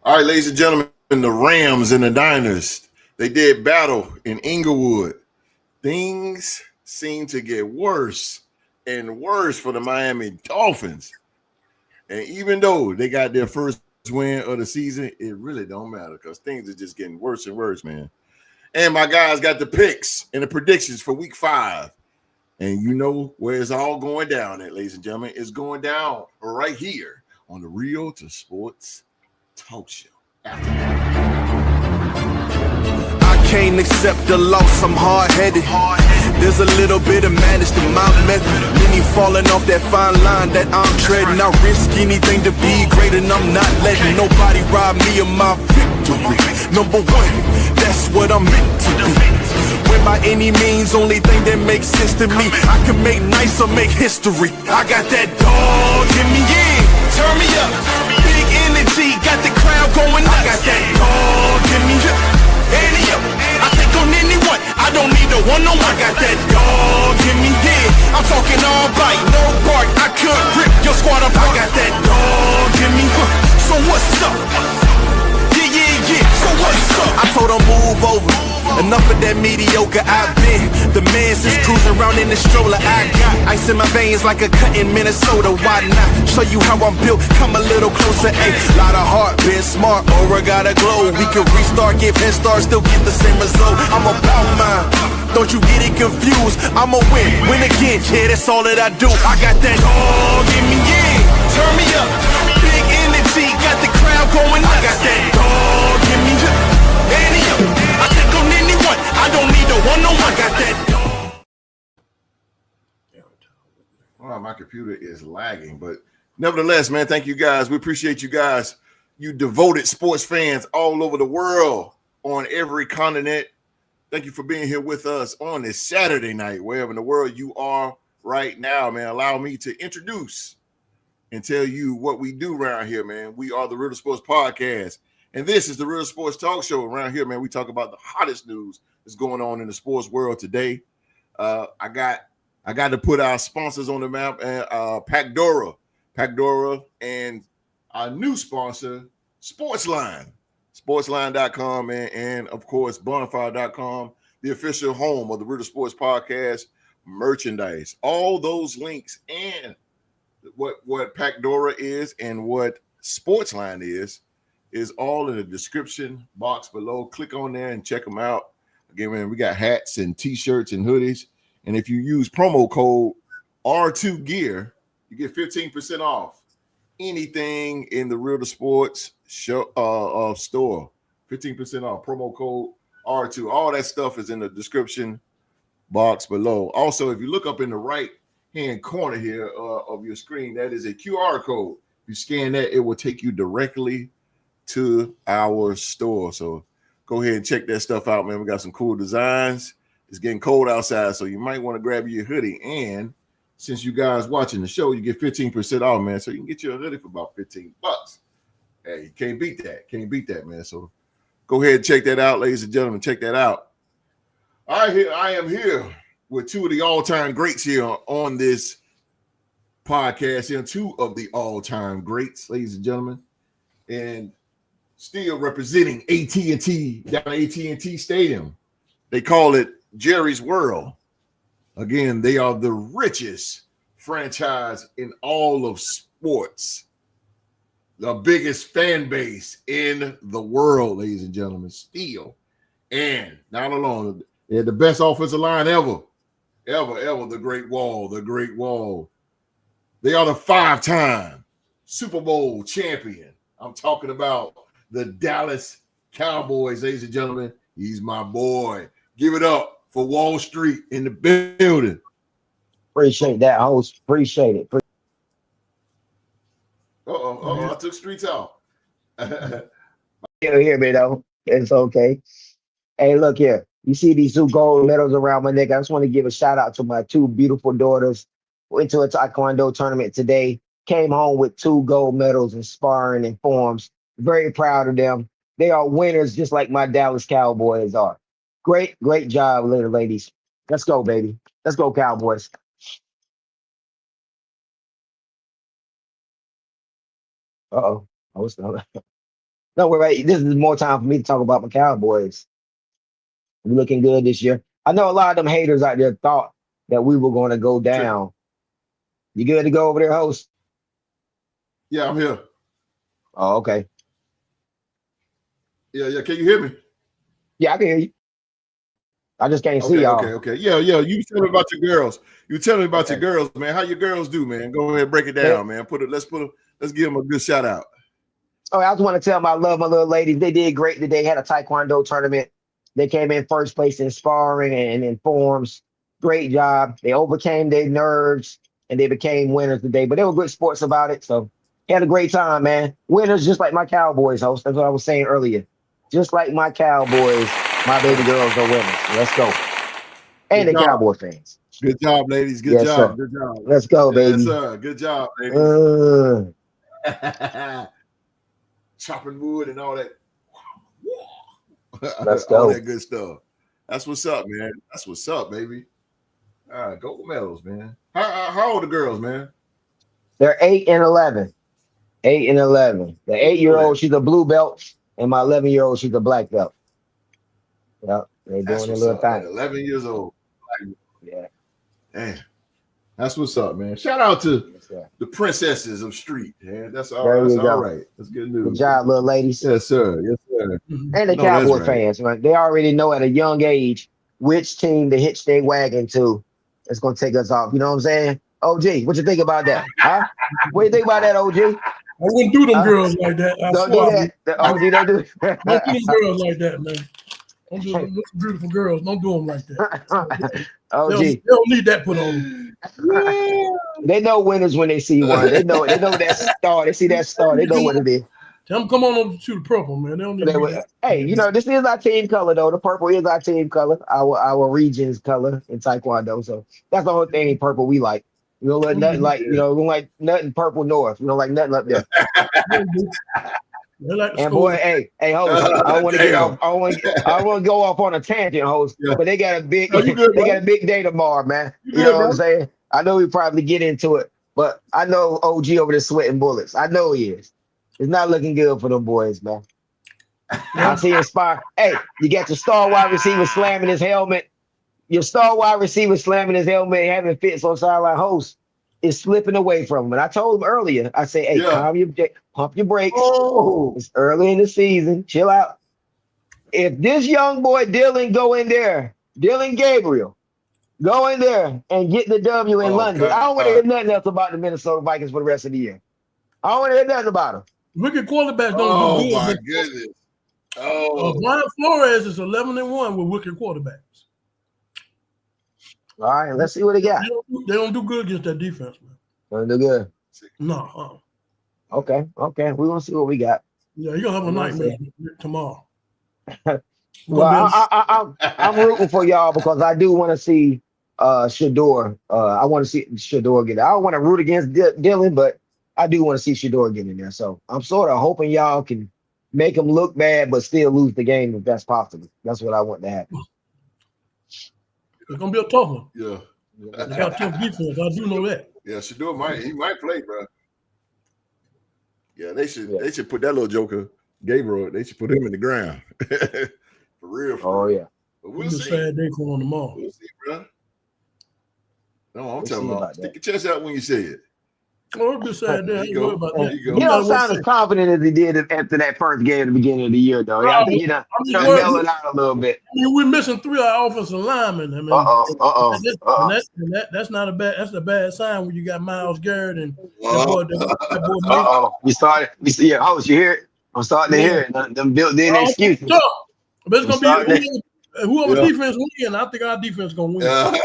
All right, ladies and gentlemen, the Rams and the Niners, they did battle in Inglewood. Things seem to get worse and worse for the Miami Dolphins. And even though they got their first win of the season, it really don't matter because things are just getting worse and worse, man. And my guys got the picks and the predictions for week 5. And you know where it's all going down at, ladies and gentlemen. It's going down right here on the Real to Sports Talk Show. I can't accept the loss, I'm hard-headed. There's a little bit of madness to my method. Many falling off that fine line that I'm treading. I risk anything to be great, and I'm not letting nobody rob me of my victory. Number one, that's what I'm meant to be. When by any means, only thing that makes sense to me, I can make nice or make history. I got that dog in me, yeah. Turn me up, big energy, got the crowd going nuts. I got that dog in me, I take on anyone, I don't need a one-on-one. I got that dog in me, yeah. I'm talking all bite, no bark, I could rip your squad apart. I got that dog in me, so what's up? Yeah, so what's up? I told her move over, enough of that mediocre. I've been the man since cruising around in the stroller. I got ice in my veins like a cut in Minnesota. Why not show you how I'm built? Come a little closer, ayy. Lot of heart, been smart, aura gotta glow. We can restart, give head start, still get the same result. I'm about mine, don't you get it confused. I'ma win again, yeah, that's all that I do. I got that dog in me, yeah. Turn me up, big energy, got the crowd going nuts. I got that dog in me, I take on anyone, I don't need a one-on-one. I got that dog. Well, my computer is lagging, but nevertheless, man, thank you guys. We appreciate you guys. You devoted sports fans all over the world, on every continent. Thank you for being here with us on this Saturday night, wherever in the world you are right now, man. Allow me to introduce and tell you what we do around here, man. We are the Real Sports Podcast, and this is the Real Sports Talk Show. Around here, man, we talk about the hottest news that's going on in the sports world today. I got to put our sponsors on the map, Pacdora, and our new sponsor, SportsLine. SportsLine.com and of course, Bonfire.com, the official home of the Real Sports Podcast merchandise. All those links and what Pacdora is and what SportsLine is all in the description box below. Click on there and check them out. Again, man, we got hats and t-shirts and hoodies. And if you use promo code R2Gear, you get 15% off anything in the Real to Sports show store. 15% off. Promo code R2. All that stuff is in the description box below. Also, if you look up in the right-hand corner here of your screen, that is a QR code. If you scan that, it will take you directly to our store. So go ahead and check that stuff out, man. We got some cool designs. It's getting cold outside, so you might want to grab your hoodie. And since you guys watching the show, you get 15% off, man. So you can get your hoodie for about $15. Hey, you can't beat that. Can't beat that, man. So go ahead and check that out, ladies and gentlemen. Check that out. All right, I am here with two of the all-time greats here on this podcast. Here, two of the all-time greats, ladies and gentlemen, and still representing AT&T down at AT&T Stadium. They call it Jerry's World. Again, they are the richest franchise in all of sports. The biggest fan base in the world, ladies and gentlemen, still. And not alone, they're the best offensive line ever. The Great Wall. They are the 5-time Super Bowl champion. I'm talking about the Dallas Cowboys, ladies and gentlemen. He's my boy. Give it up for Wall Street in the building. Appreciate that, host. Appreciate it. I took streets out. You'll hear me though. It's okay. Hey, look here. You see these 2 gold medals around my neck. I just want to give a shout out to my 2 beautiful daughters. Went to a Taekwondo tournament today. Came home with 2 gold medals in sparring and forms. Very proud of them. They are winners just like my Dallas Cowboys are. Great job, little ladies. Let's go, baby. Let's go, Cowboys. Uh-oh. No, we're right. This is more time for me to talk about my Cowboys. We're looking good this year. I know a lot of them haters out there thought that we were going to go Tripping. down. You good to go over there, host? Yeah, I'm here. Oh, okay. Yeah. Can you hear me? Yeah, I can hear you. I just can't see y'all. Okay. Yeah. You tell me about your girls. You tell me about your girls, man. How your girls do, man? Go ahead, break it down, man. Let's give them a good shout out. Oh, I just want to tell them I love my little ladies. They did great today. Had a taekwondo tournament. They came in first place in sparring and in forms. Great job. They overcame their nerves and they became winners today. But they were good sports about it. So had a great time, man. Winners just like my Cowboys, host. That's what I was saying earlier. Just like my Cowboys, my baby girls are winners. Let's go. And the Cowboy fans. Good job, ladies. Good Yes, job. sir. Good job. Let's go, baby. Yes, sir. Good job, ladies. Chopping wood and all that. Let's go. All that good stuff. That's what's up, man. That's what's up, baby. All right, gold medals, man. How old are the girls, man? They're 8 and 11. 8 and 11. The 8-year-old, she's a blue belt, and my 11-year-old, she's a black belt. Yep, they're doing their little thing. 11 years old. Yeah. Damn. That's what's up, man. Shout out to the princesses of street, man. That's all right. That's good news. Good job, little ladies. Yes, sir. Yes, sir. And the Cowboy fans, right? They already know at a young age which team to hitch their wagon to. It's gonna take us off. You know what I'm saying? OG, what you think about that? Huh? What do you think about that, OG? I wouldn't do them girls like that. Don't do that. The OG don't do Don't do them girls like that, man. Don't do them beautiful girls. Don't do them like that. OG. They don't need that put on. They know winners when they see one. They know that star. They see that star. They know what it is. Tell them come on over to the purple, man. They don't need Hey, you know, this is our team color, though. The purple is our team color, our region's color in Taekwondo. So that's the whole thing. Purple we like. We don't let nothing like, you know, we don't like nothing purple north. We don't like nothing up there. Like and boy, hey, host, I don't want to get off. I want to go off on a tangent, host. Yeah. But they got a big, got a big day tomorrow, man. You know what I'm saying? I know we probably get into it, but I know OG over there sweating bullets. I know he is. It's not looking good for them boys, man. I see inspired. Hey, you got your star wide receiver slamming his helmet. Your star wide receiver slamming his helmet and having fits on sideline. Host is slipping away from him. And I told him earlier, I say, hey, pump your brakes. Oh. It's early in the season. Chill out. If this young boy Dylan go in there, Dylan Gabriel, go in there and get the W in London, God. I don't want to hear nothing else about the Minnesota Vikings for the rest of the year. I don't want to hear nothing about them. Rookie quarterbacks don't do good. Oh, my goodness. Brian Flores is 11-1 with rookie quarterbacks. All right, let's see what they got. They don't do good against that defense, man. Don't do good. No. Okay. We're going to see what we got. Yeah, you're going to have a nightmare tomorrow. Well, I'm rooting for y'all because I do want to see Shador. I want to see Shador get it. I don't want to root against Dylan, but I do want to see Shador get in there. So I'm sort of hoping y'all can make him look bad, but still lose the game if that's possible. That's what I want to happen. It's gonna be a tough one. Yeah. They got tough defense. I do know that. Yeah, Shador might play, bro. Yeah, they should put that little joker, Gabriel, they should put him in the ground. For real. Yeah. But we'll see. It's a sad day for him tomorrow. We'll see, bro. No, I'm telling you, stick your chest out when you say it. Oh, it'll be a sad day. You don't sound as confident as he did after that first game at the beginning of the year, though. I think mellow out a little bit. I mean, we're missing 3 of our offensive linemen. I mean, that's not a bad. That's a bad sign when you got Myles Garrett and that boy. We started. Yeah, host, you hear it? I'm starting to hear it. Them built-in excuses. But it's gonna be whoever defense wins. I think our defense gonna win.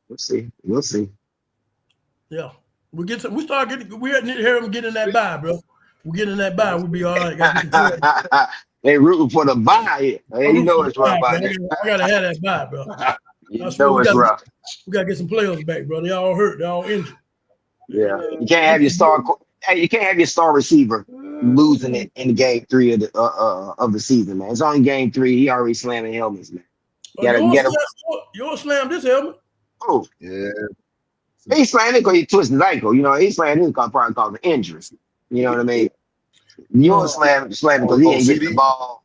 We'll see. Yeah, we need to hear them get in that bye, bro. We get in that bye, we'll be all right. They rooting for the bye. You know it's rough by there. I gotta have that bye, bro. You know it's rough. We gotta get some players back, bro. They all hurt. They all injured. Yeah, you can't have your star. Hey, you can't have your star receiver losing it in game 3 of the season, man. It's only game 3. He already slamming helmets, man. You slam this helmet? Oh, yeah. He slammed it because he twisted his ankle. You know, he slammed it because probably caused an injury. You know what I mean? You'll slam because he ain't getting the ball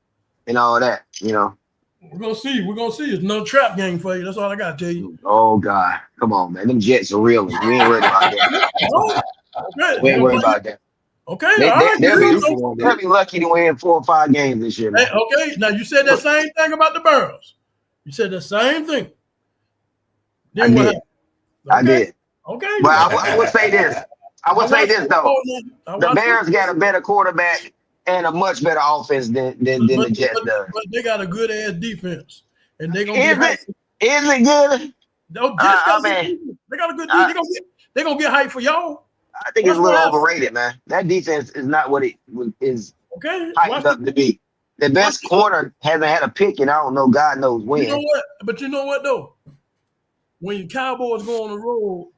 and all that, you know. We're gonna see. It's no trap game for you. That's all I gotta tell you. Oh God, come on, man. Them Jets are real. We ain't worried about that. Okay. We ain't worried about that. Okay, they'll be lucky to win 4 or 5 games this year, man. Hey, okay, now you said that same thing about the Burrows. You said the same thing. Then I did. Okay. But I would say this. Though. The Bears got a better quarterback and a much better offense than the Jets does. But they got a good ass defense, and they gonna is it good? No, they got a good defense. They gonna get hyped for y'all. I think it's a little overrated, man. That defense is not what it is hyped up to be. The best corner hasn't had a pick, and I don't know, God knows when. You know what? But you know what though? When your Cowboys go on the road,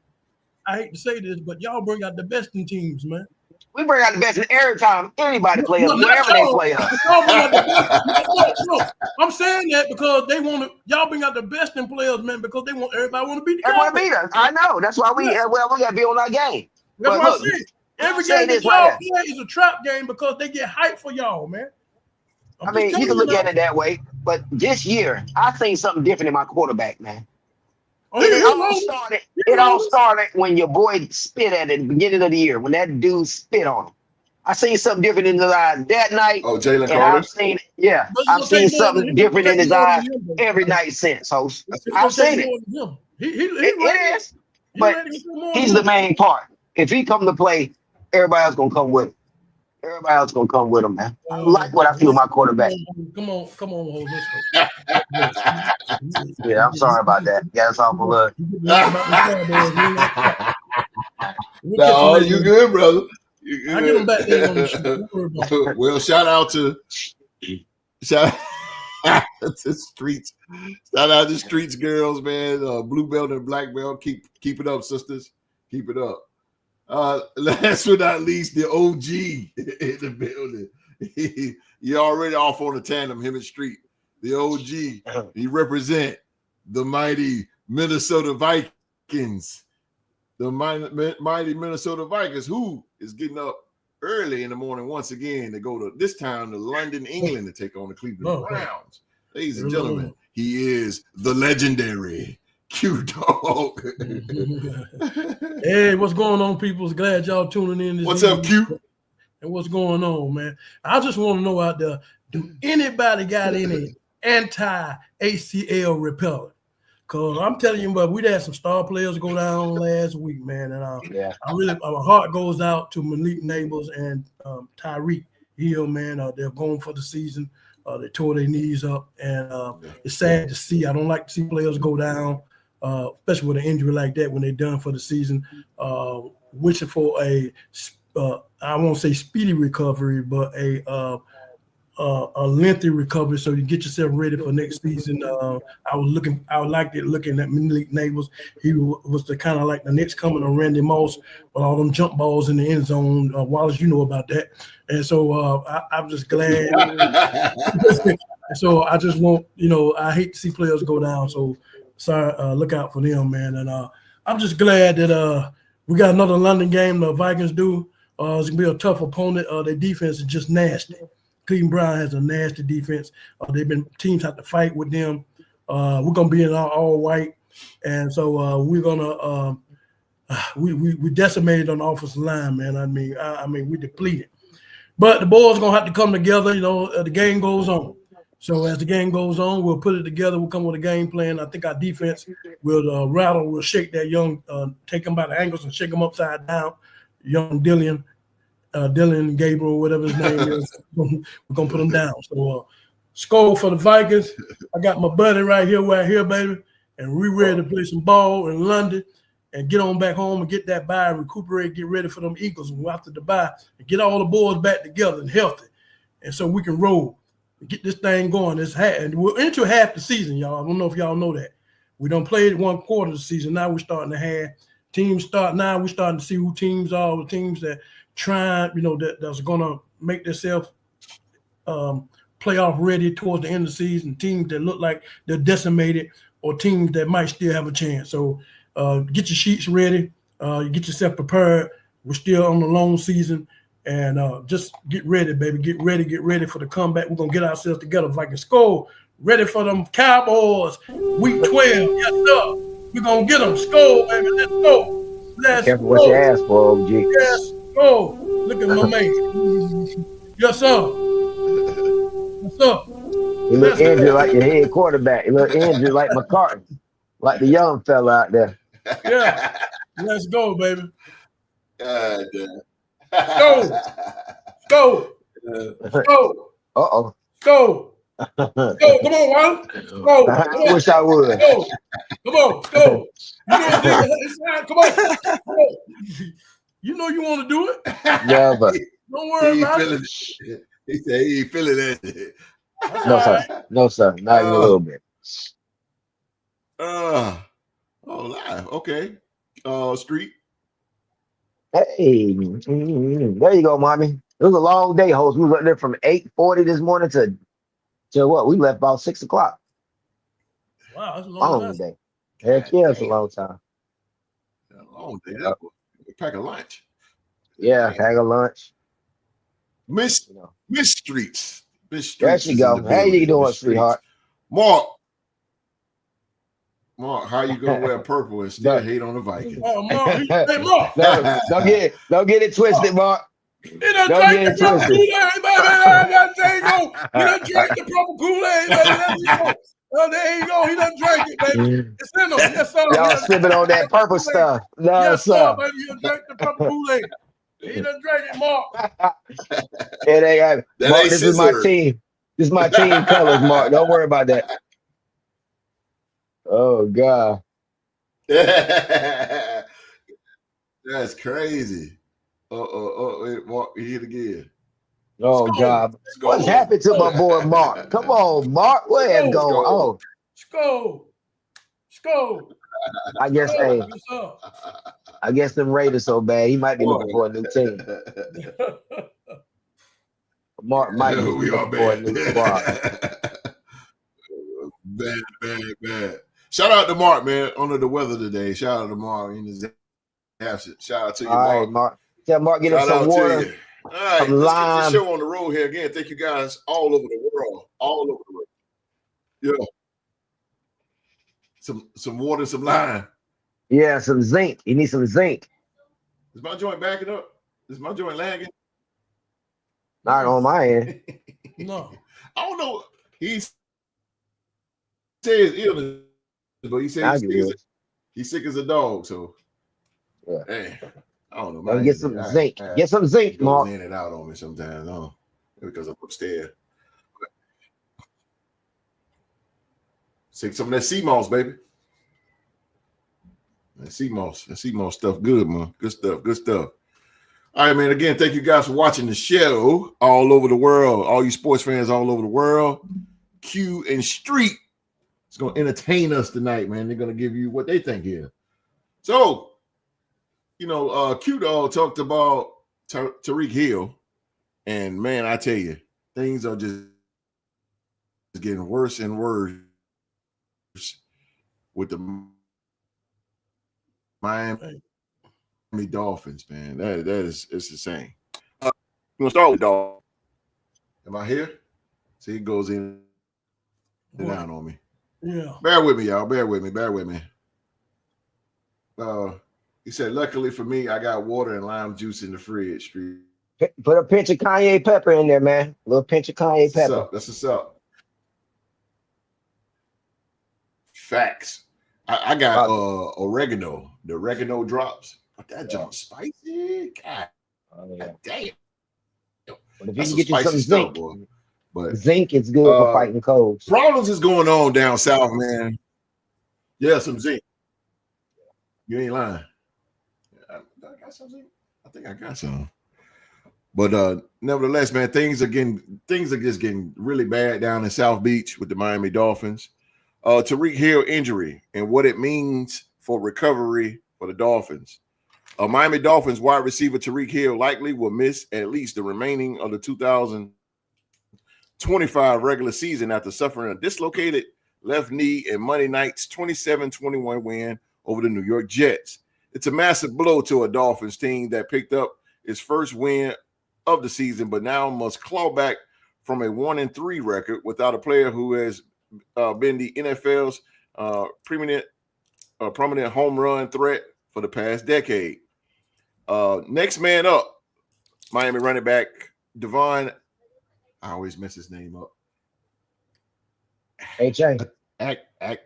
I hate to say this, but y'all bring out the best in teams, man. We bring out the best in every time anybody plays us, wherever they play us. I'm saying that because they want to. Y'all bring out the best in players, man, because everybody want to beat the Cowboys. They want to beat us. I know. That's why we got to be on our game. That's what I'm saying. Every game that y'all play is a trap game because they get hyped for y'all, man. I mean, you can look at it that way, but this year I seen something different in my quarterback, man. It all started when your boy spit at it at the beginning of the year, when that dude spit on him. I seen something different in his eyes that night. Oh, Jalen Carter. I've seen something different in his eyes every night since, host. I've seen it. It is, but he's the main part. If he come to play, everybody else gonna come with him. Everybody else gonna come with him, man. I like what I see with my quarterback. Come on, Jose. Yeah, I'm sorry about that. Yeah, that's all for love. No, you good, brother. You good. I get him back there on the show. Well, shout out to Streets. Shout out to Streets girls, man. Blue belt and black belt. Keep it up, sisters. Keep it up. Last but not least, the OG in the building. He already off on a tandem, him and Street. The OG, he represent the mighty Minnesota Vikings. The mighty Minnesota Vikings, who is getting up early in the morning once again to go to this time to London, England to take on the Cleveland Browns. Ladies and gentlemen, he is the legendary Q-Dog. Hey, what's going on, people? Glad y'all tuning in. What's up, Q? And what's going on, man? I just want to know out there, do anybody got any anti-ACL repellent? Because I'm telling you, but we had some star players go down last week, man. And my heart goes out to Malik Neighbors and Tyreek Hill, man. They're going for the season. They tore their knees up, and it's sad to see. I don't like to see players go down, especially with an injury like that when they're done for the season. Wishing for I won't say speedy recovery, but a lengthy recovery so you get yourself ready for next season. I would like to looking at Malik Neighbors. He was the kind of like the next coming of Randy Moss with all them jump balls in the end zone. Wallace, you know about that. And so I'm just glad. So I just want, I hate to see players go down. So sorry, look out for them, man. And I'm just glad that we got another London game. The Vikings do. It's gonna be a tough opponent. Their defense is just nasty. Cleveland Brown has a nasty defense. Teams have to fight with them. We're gonna be in all white, and so we're gonna we decimated on the offensive line, man. I mean we depleted, but the boys gonna have to come together. The game goes on. So as the game goes on, we'll put it together. We'll come with a game plan. I think our defense will we'll shake that young, take them by the ankles and shake them upside down. Young Dylan Gabriel, whatever his name is, we're gonna put him down. So score for the Vikings. I got my buddy right here, baby, and we ready to play some ball in London and get on back home and get that bye and recuperate, get ready for them Eagles and after the bye and get all the boys back together and healthy, and so we can roll and get this thing going. And we're into half the season, y'all. I don't know if y'all know that. We done played 1/4 of the season. Now we're starting to have teams start. Now we're starting to see who teams are, the teams that that's going to make themselves playoff ready towards the end of the season, teams that look like they're decimated or teams that might still have a chance. So get your sheets ready. Get yourself prepared. We're still on the long season. And just get ready, baby. Get ready for the comeback. We're gonna get ourselves together. Vikings Skull, ready for them Cowboys. Week 12. Yes, sir. We're gonna get them. Skull, baby. Let's go. Let's Careful what you ask for, OG. Yes, go. Look at my man. Yes, sir. Yes, sir. You look injured like your head quarterback. You look injured like McCartney, like the young fella out there. Yeah. Let's go, baby. God damn. Go. Go. Go. Uh-oh. Go. Go. Come on, Ron. Go. Come on. I wish I would. Go. Come on. Go. You know it's time. Come on. Come on. You know you want to do it. Never. Don't worry about it. He said he ain't feeling that. No, sir. No, sir. Not even a little bit. Live. Okay. Street. Hey, there you go, mommy. It was a long day, host. We was up there from 8:40 this morning to what? We left about 6 o'clock. Wow, that's a long time. Day. Heck yeah, it's a long time. A long day. That was a pack of lunch. Yeah, pack of lunch. Miss Streets. Miss Streets. There she go. How you doing, sweetheart? Mark, how you gonna wear purple and still hate on the Vikings? Oh, Mark. Hey, Mark. Don't get it twisted, Mark. He done drank the proper Kool-Aid, baby. He done drank the proper Kool-Aid, baby. There you go. He done drank it, baby. It's in him. Yes, sir. Y'all sipping on that purple stuff. No, yes, sir. Baby. He done drank the proper Kool-Aid. He done drank it, Mark. Yeah, they got it. Mark, this is my team. This is my team colors, Mark. Don't worry about that. Oh, God. That's crazy. Wait, Mark, he hit again. Oh, God. What's happened to my boy, Mark? Come on, Mark. Where is going? Oh. Skull. I guess them Raiders so bad. He might be looking for a new team. Mark might be looking for a new squad. Bad. Shout out to Mark, man. Under the weather today. Shout out to Mark in his absence. Shout out to you, Mark. All right, Mark. Tell Mark get him some water. All right, let's get the show on the road here again. Thank you guys all over the world. Yeah. Some water, some lime. Yeah, some zinc. You need some zinc. Is my joint backing up? Is my joint lagging? Not on my end. No. I don't know. He says illness, but he says he's sick as a dog. So, yeah. Hey, I don't know. Get some zinc. Get some zinc, Mark. In and out on me sometimes, because I'm upstairs. Take some of that sea moss, baby. That sea moss stuff, good, man. Good stuff. All right, man. Again, thank you guys for watching the show all over the world. All you sports fans all over the world. Q and Street is going to entertain us tonight, man. They're going to give you what they think here. So, Q Dog talked about Tyreek Hill, and man, I tell you, things are just getting worse and worse with the Miami Dolphins, man. It's insane. You want to start with Dog? Am I here? See, it goes in and out on me. Yeah. Bear with me, y'all. Bear with me. He said, luckily for me, I got water and lime juice in the fridge. Street. Put a pinch of cayenne pepper in there, man. A little pinch of cayenne pepper. That's what's up. Facts. I got oregano. The oregano drops. But that junk spicy. God, damn. But if you can get you some zinc, but zinc is good for fighting colds. Problems is going on down south, man. Yeah, some zinc. You ain't lying. I got some zinc. I think I got some. But nevertheless, man, things are just getting really bad down in South Beach with the Miami Dolphins. Tyreek Hill injury and what it means for recovery for the Dolphins. Miami Dolphins wide receiver Tyreek Hill likely will miss at least the remaining of the 2025 regular season after suffering a dislocated left knee in Monday night's 27-21 win over the New York Jets. It's a massive blow to a Dolphins team that picked up its first win of the season, but now must claw back from a 1-3 record without a player who has been the NFL's prominent home run threat for the past decade. Next man up, Miami running back Devon. I always mess his name up. H.A. Chain. H.A.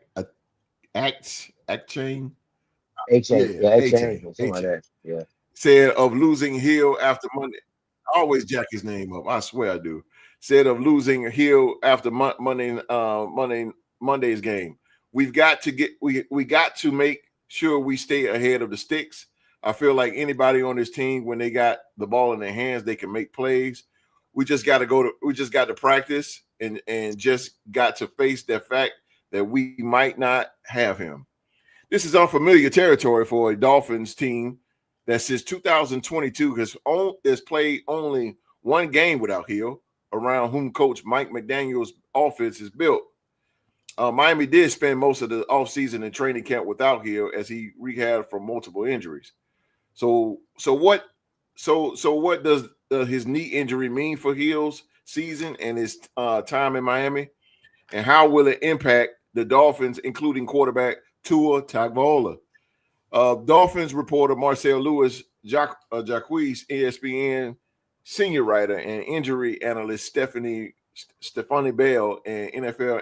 Yeah, H.A. Something like A-Chain. that. Yeah. Said of losing Hill after Monday. I always jack his name up. I swear I do. Said of losing Hill after Monday's game. We got to make sure we stay ahead of the sticks. I feel like anybody on this team, when they got the ball in their hands, they can make plays. We just got to practice and just got to face that fact that we might not have him. This is unfamiliar territory for a Dolphins team that since 2022 has played only one game without Hill, around whom Coach Mike McDaniel's offense is built. Miami did spend most of the offseason in training camp without Hill as he rehabbed from multiple injuries. So what does his knee injury mean for Hill's season and his time in Miami? And how will it impact the Dolphins, including quarterback Tua Tagovailoa? Dolphins reporter Marcel Lewis, Jacques, ESPN senior writer and injury analyst Stephanie Bell, and NFL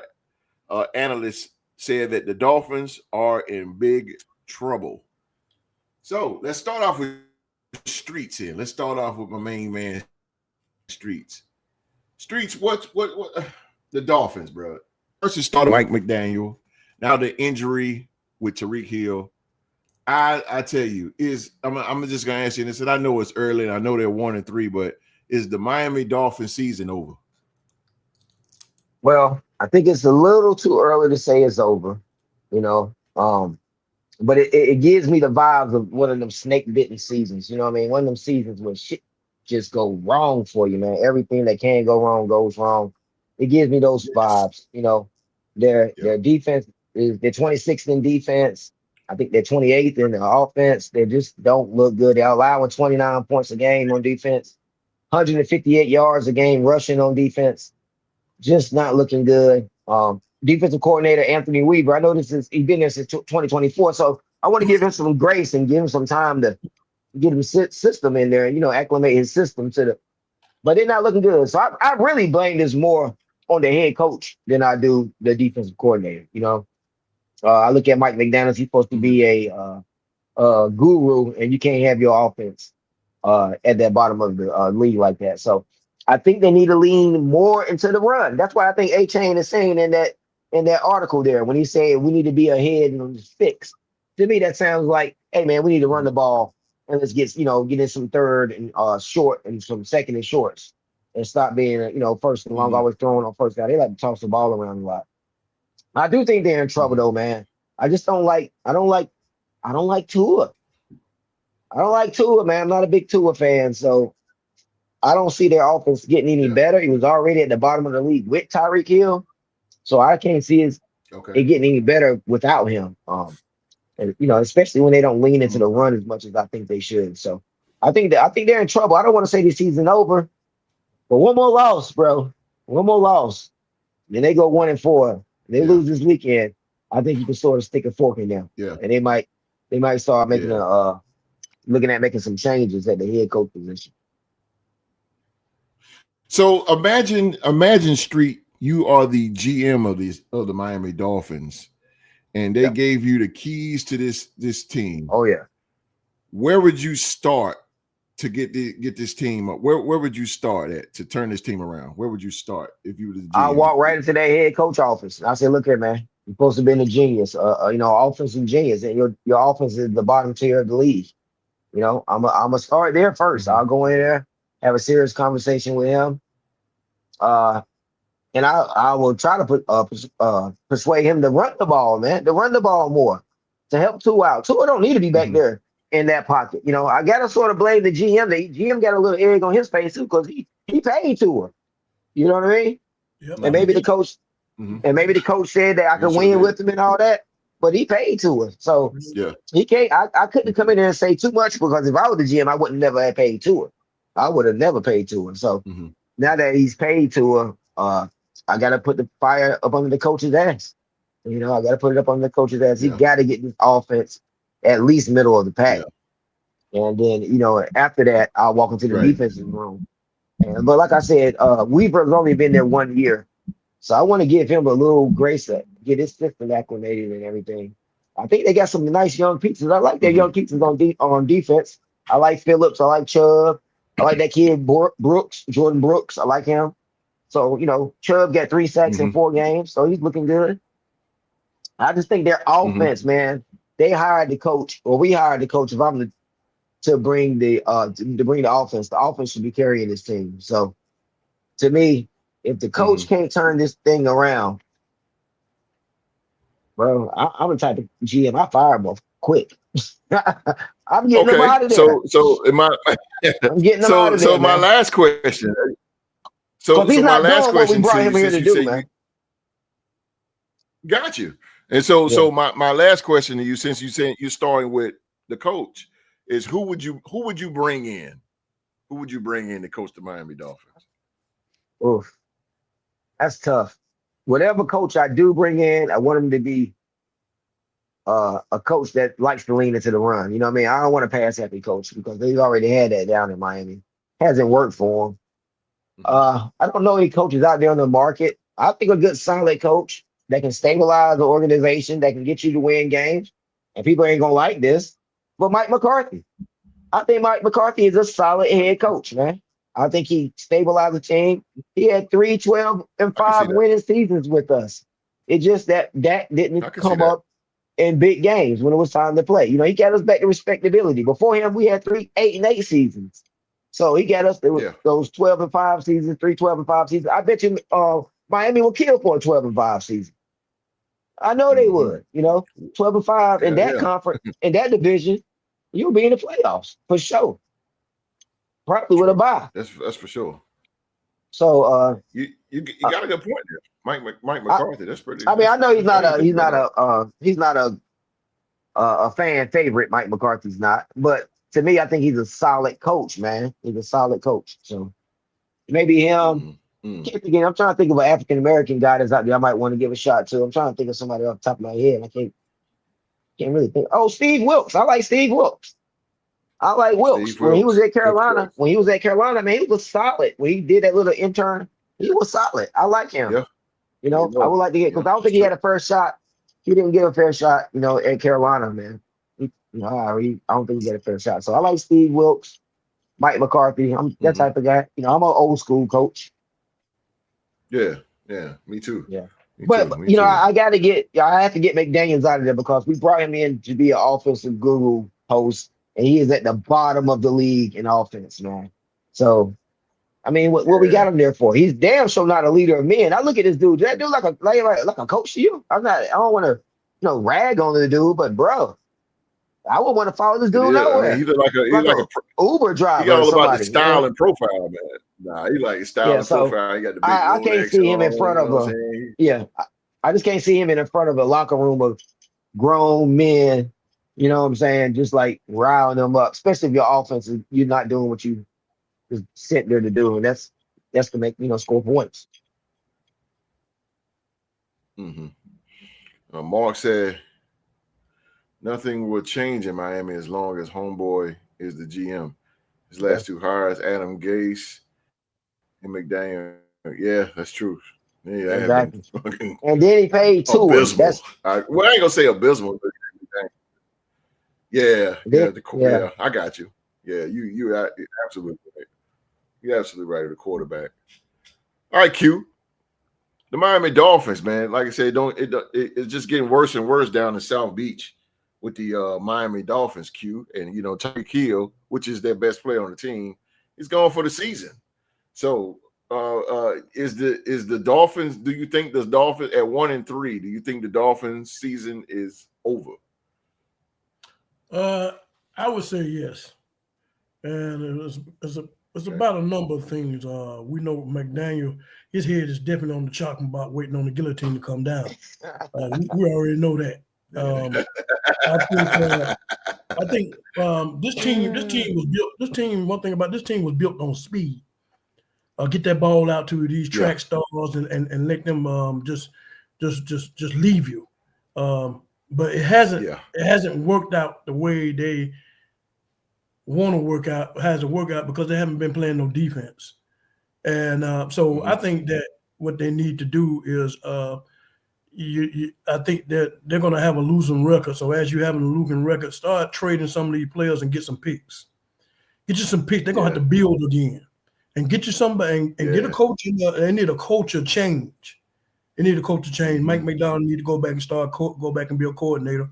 analyst said that the Dolphins are in big trouble. So let's start off with Streets here. Let's start off with my main man, Streets. Streets, what the Dolphins, bro? First it started Mike McDaniel. Now the injury with Tyreek Hill. I tell you, I'm just gonna ask you this, and I know it's early, and I know they're 1-3, but is the Miami Dolphins season over? Well, I think it's a little too early to say it's over, you know. But it gives me the vibes of one of them snake bitten seasons. You know what I mean? One of them seasons where shit just go wrong for you, man. Everything that can go wrong goes wrong. It gives me those vibes. You know, their defense they're 26th in defense. I think they're 28th in the offense. They just don't look good. They're allowing 29 points a game on defense, 158 yards a game rushing on defense. Just not looking good. Defensive coordinator Anthony Weaver, I know he's been there since 2024, so I want to give him some grace and give him some time to get his system in there, you know, acclimate his system to the. But they're not looking good, so I really blame this more on the head coach than I do the defensive coordinator. You know, I look at Mike McDaniel; he's supposed to be a guru, and you can't have your offense at that bottom of the league like that. So I think they need to lean more into the run. That's why I think A-Chain is saying in that article there, when he said we need to be ahead and fix. To me, that sounds like, hey man, we need to run the ball and let's get in some third and short and some second and shorts and stop being first and long, always throwing on first guy. They like to toss the ball around a lot. I do think they're in trouble though, man. I don't like Tua. I don't like Tua, man. I'm not a big Tua fan, so I don't see their offense getting any better. He was already at the bottom of the league with Tyreek Hill, so I can't see it getting any better without him. And especially when they don't lean into the run as much as I think they should. So I think they're in trouble. I don't want to say this season over, but one more loss, bro. One more loss. Then they go 1-4. They lose this weekend. I think you can sort of stick a fork in them. Yeah. And they might start making looking at making some changes at the head coach position. So imagine Street, you are the GM of the Miami Dolphins, and they gave you the keys to this team. Oh yeah. Where would you start to get this team up? Where would you start at to turn this team around? Where would you start if you were the GM? I walk right into that head coach office. I say, look here, man, you're supposed to be a genius, offensive genius, and your offense is the bottom tier of the league. I'm gonna start there first. I'll go in there, have a serious conversation with him. And I will try to persuade him to run the ball, man, to run the ball more, to help Tua out. Tua don't need to be back there in that pocket. I gotta sort of blame the GM. The GM got a little egg on his face too, because he paid Tua. You know what I mean? Yep, and maybe the coach, said that I could win with him and all that, but he paid Tua. So he can't. I couldn't come in there and say too much, because if I was the GM, I wouldn't never have paid Tua. I would have never paid Tua. So Mm-hmm. now that he's paid Tua, I got to put the fire up under the coach's ass. You know, I got to put it up under the coach's ass. He Yeah. got to get this offense at least middle of the pack. Yeah. And then, you know, after that, I'll walk into the Right. defensive room. But like I said, Weaver's only been there 1 year. So I want to give him a little grace to get his system acclimated and everything. I think they got some nice young pieces. I like their Mm-hmm. young pieces on defense. I like Phillips. I like Chubb. I like that kid Brooks, Jordan Brooks. I like him. So, you know, Chubb got 3 sacks in Mm-hmm. 4 games. So he's looking good. I just think their Mm-hmm. offense, man, they hired the coach, or we hired the coach if I'm to bring the offense. The offense should be carrying this team. So to me, if the coach can't turn this thing around, bro, I'm the type of GM. I fire him off quick. I'm getting them Okay. out of there. So am I? I'm getting them out of there, So my man. last question. So Because he's my not last doing what we question brought to him you, here since to you do, say man. got you. And so Yeah. my last question to you, since you said you're starting with the coach, is who would you bring in? Who would you bring in to coach the Miami Dolphins? Oof, that's tough. Whatever coach I do bring in, I want him to be a coach that likes to lean into the run. You know what I mean? I don't want a pass happy coach because they already had that down in Miami. Hasn't worked for him. I don't know any coaches out there on the market. I think a good solid coach that can stabilize the organization, that can get you to win games. And people ain't gonna like this, but Mike McCarthy. I think Mike McCarthy is a solid head coach, man. I think he stabilized the team. He had 3 12 and I can see 5 that. winning seasons with us. It just that I didn't can see come that. up in big games when it was time to play. You know, he got us back to respectability. Before him, we had 3 8 and 8 seasons. So he got us Yeah. those 12 and 5 seasons, 3 12 and 5 seasons. I bet you Miami will kill for a 12 and 5 season. I know they would, you know, 12 and 5 in that Yeah. conference, in that division, you'll be in the playoffs for sure. Probably with a bye. That's for sure. So You got a good point there, Mike McCarthy. That's pretty. I mean, I know he's not a fan favorite. Mike McCarthy's not, but to me, I think he's a solid coach, man. He's a solid coach. So maybe him. Again, I'm trying to think of an African American guy that's out there I might want to give a shot to. I'm trying to think of somebody off the top of my head. I can't really think. Oh, Steve Wilkes. I like Steve Wilkes. I like Wilkes. When he was at Carolina, man, he was solid. When he did that little intern, he was solid. I like him. Yeah. You know, I would like to get, because I don't think he had a first shot. He didn't get a fair shot, you know, at Carolina, man. I don't think he got a fair shot. So I like Steve Wilkes, Mike McCarthy. I'm that type of guy. You know, I'm an old school coach. Yeah, me too. Yeah. Me But too. you know, I have to get McDaniels out of there because we brought him in to be an offensive guru host, and he is at the bottom of the league in offense, man. So, I mean, what we got him there for? He's damn sure not a leader of men. I look at this dude. That dude like a coach to you? I don't want to, rag on the dude, but bro, I would want to follow this dude nowhere. I mean, he's like a Uber driver. He all or about the somebody, style and profile, man. Nah, he like style and profile. He got the big I can't see him in front of I just can't see him in front of a locker room of grown men. You know what I'm saying? Just like riling them up, especially if your offense is you're not doing what you was sent there to do, and that's to make score points. Mark said nothing will change in Miami as long as homeboy is the GM. His last 2 hires, Adam Gase and McDaniel. Yeah, that's true. Yeah, exactly. And then he paid Tua. Abysmal. I ain't gonna say abysmal. But yeah, I got you. Yeah, you absolutely right. You're absolutely right. The quarterback. All right, Q. The Miami Dolphins, man. Like I said, it's just getting worse and worse down in South Beach with the Miami Dolphins. Q, and Tyreek Hill, which is their best player on the team, is gone for the season. So, is the Dolphins? Do you think the Dolphins at 1-3? Do you think the Dolphins season is over? I would say yes, and it's about a number of things. We know McDaniel, his head is definitely on the chopping block, waiting on the guillotine to come down. We already know that. I think this team was built. This team, one thing about this team was built on speed. Get that ball out to these track stars and let them just leave you. But it hasn't worked out the way they want to work out. Hasn't worked out because they haven't been playing no defense. And so I think that what they need to do is I think that they're going to have a losing record. So as you have a losing record, start trading some of these players and get some picks. Get you some picks. They're going to have to build again. And get you somebody and get a coach. They need a culture change. They need a culture change. Mike McDonald need to go back and go back and be a coordinator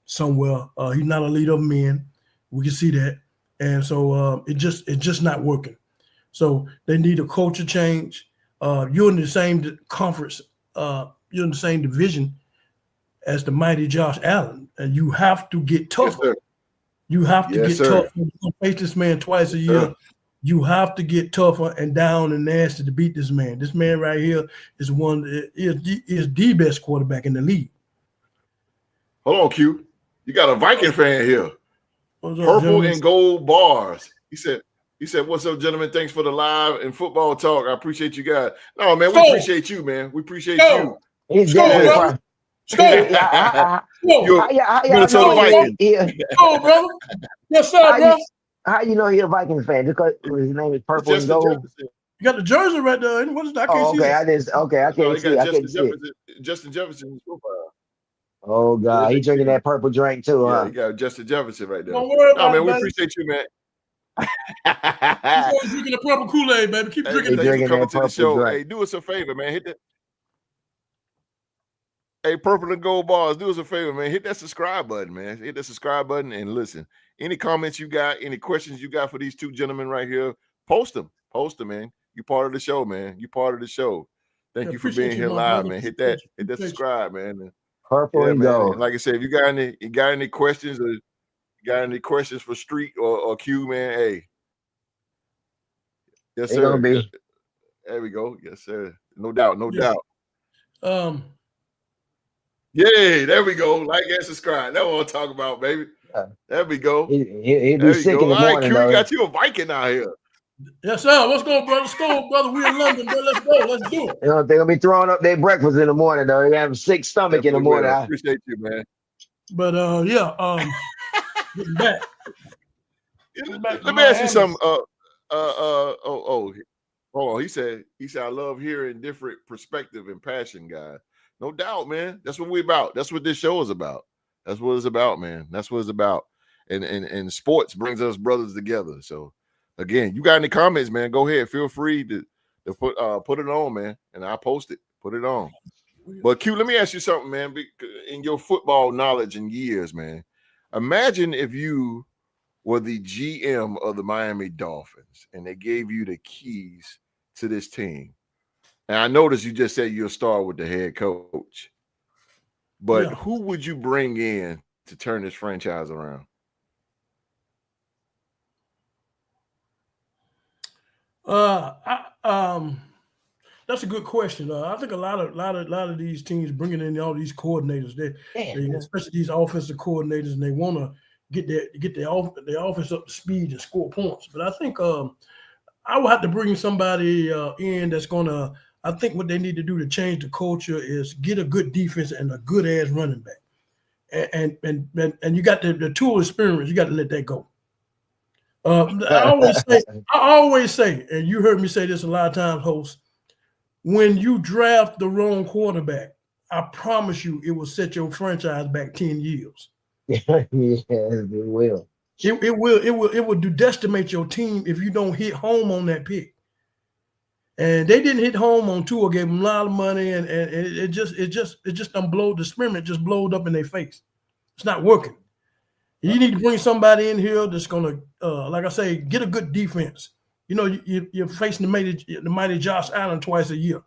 somewhere. He's not a leader of men. We can see that. And so it's just not working. So they need a culture change. You're in the same conference. You're in the same division as the mighty Josh Allen, and you have to get tougher. You have to get tougher. You face this man twice a year. You have to get tougher and down and nasty to beat this man. This man right here is the best quarterback in the league. Hold on, Q. You got a Viking fan here. Purple gentlemen? and gold bars. He said, "What's up, gentlemen? Thanks for the live and football talk. I appreciate you guys." No, man, we appreciate you, man. We appreciate you. He's brother. Minnesota Vikings. Oh, brother. Yes, sir, brother. How you know he's a Vikings fan? Because his name is Purple and Gold. Jefferson. You got the jersey right there. What is that? I can't see it. I can't see it. I can't see it. Justin Jefferson's profile. Oh God, he drinking that purple drink too, huh? Yeah, you got Justin Jefferson right there. Don't worry about man, we it, appreciate you, man. He's always drinking the purple Kool-Aid, baby. Keep drinking Thanks for coming to the show. Drink. Hey, do us a favor, man. Hit that. Hey, Purple and Gold Bars, do us a favor, man. Hit that subscribe button, man. Hit that subscribe button and listen. Any comments you got, any questions you got for these two gentlemen right here, post them. Post them, man. You part of the show, man. You part of the show. Thank you for being here live, man. Hit that subscribe, man. Purple and Gold. And like I said, if you got any questions or you got any questions for Street or Q, man, hey. Yes, sir. There we go. Yes, sir. No doubt. Yay, there we go. Like and subscribe. That's what I'm talking about, baby. There we go. He'll be sick in the morning. All right, Q, you got you a Viking out here. Yes, sir. Let's go, brother. Let's go, brother. We're in London, bro. Let's go. Let's do it. They're gonna be throwing up their breakfast in the morning, though. They have a sick stomach in the morning. I appreciate you, man. But getting back. Let me ask you something. Hold on. He said, I love hearing different perspective and passion, guys. No doubt, man. That's what we're about. That's what this show is about. That's what it's about, man. That's what it's about. And sports brings us brothers together. So again, you got any comments, man? Go ahead. Feel free to put it on, man. And I'll post it. Put it on. But Q, let me ask you something, man. In your football knowledge and years, man, imagine if you were the GM of the Miami Dolphins and they gave you the keys to this team. And I noticed you just said you'll start with the head coach. But who would you bring in to turn this franchise around? That's a good question. I think a lot of these teams bringing in all these coordinators, they especially these offensive coordinators, and they want to get their offense up to speed and score points. But I think I would have to bring somebody in that's gonna. I think what they need to do to change the culture is get a good defense and a good ass running back, and you got the tool experience. You got to let that go. I always say, and you heard me say this a lot of times, host. When you draft the wrong quarterback, I promise you, it will set your franchise back 10 years. Yes, it will. It will decimate your team if you don't hit home on that pick. And they didn't hit home on Tua, gave them a lot of money, and it just done blowed the spirit, just blowed up in their face. It's not working. You need to bring somebody in here that's gonna, like I say, get a good defense. You know, you're facing the mighty Josh Allen twice a year.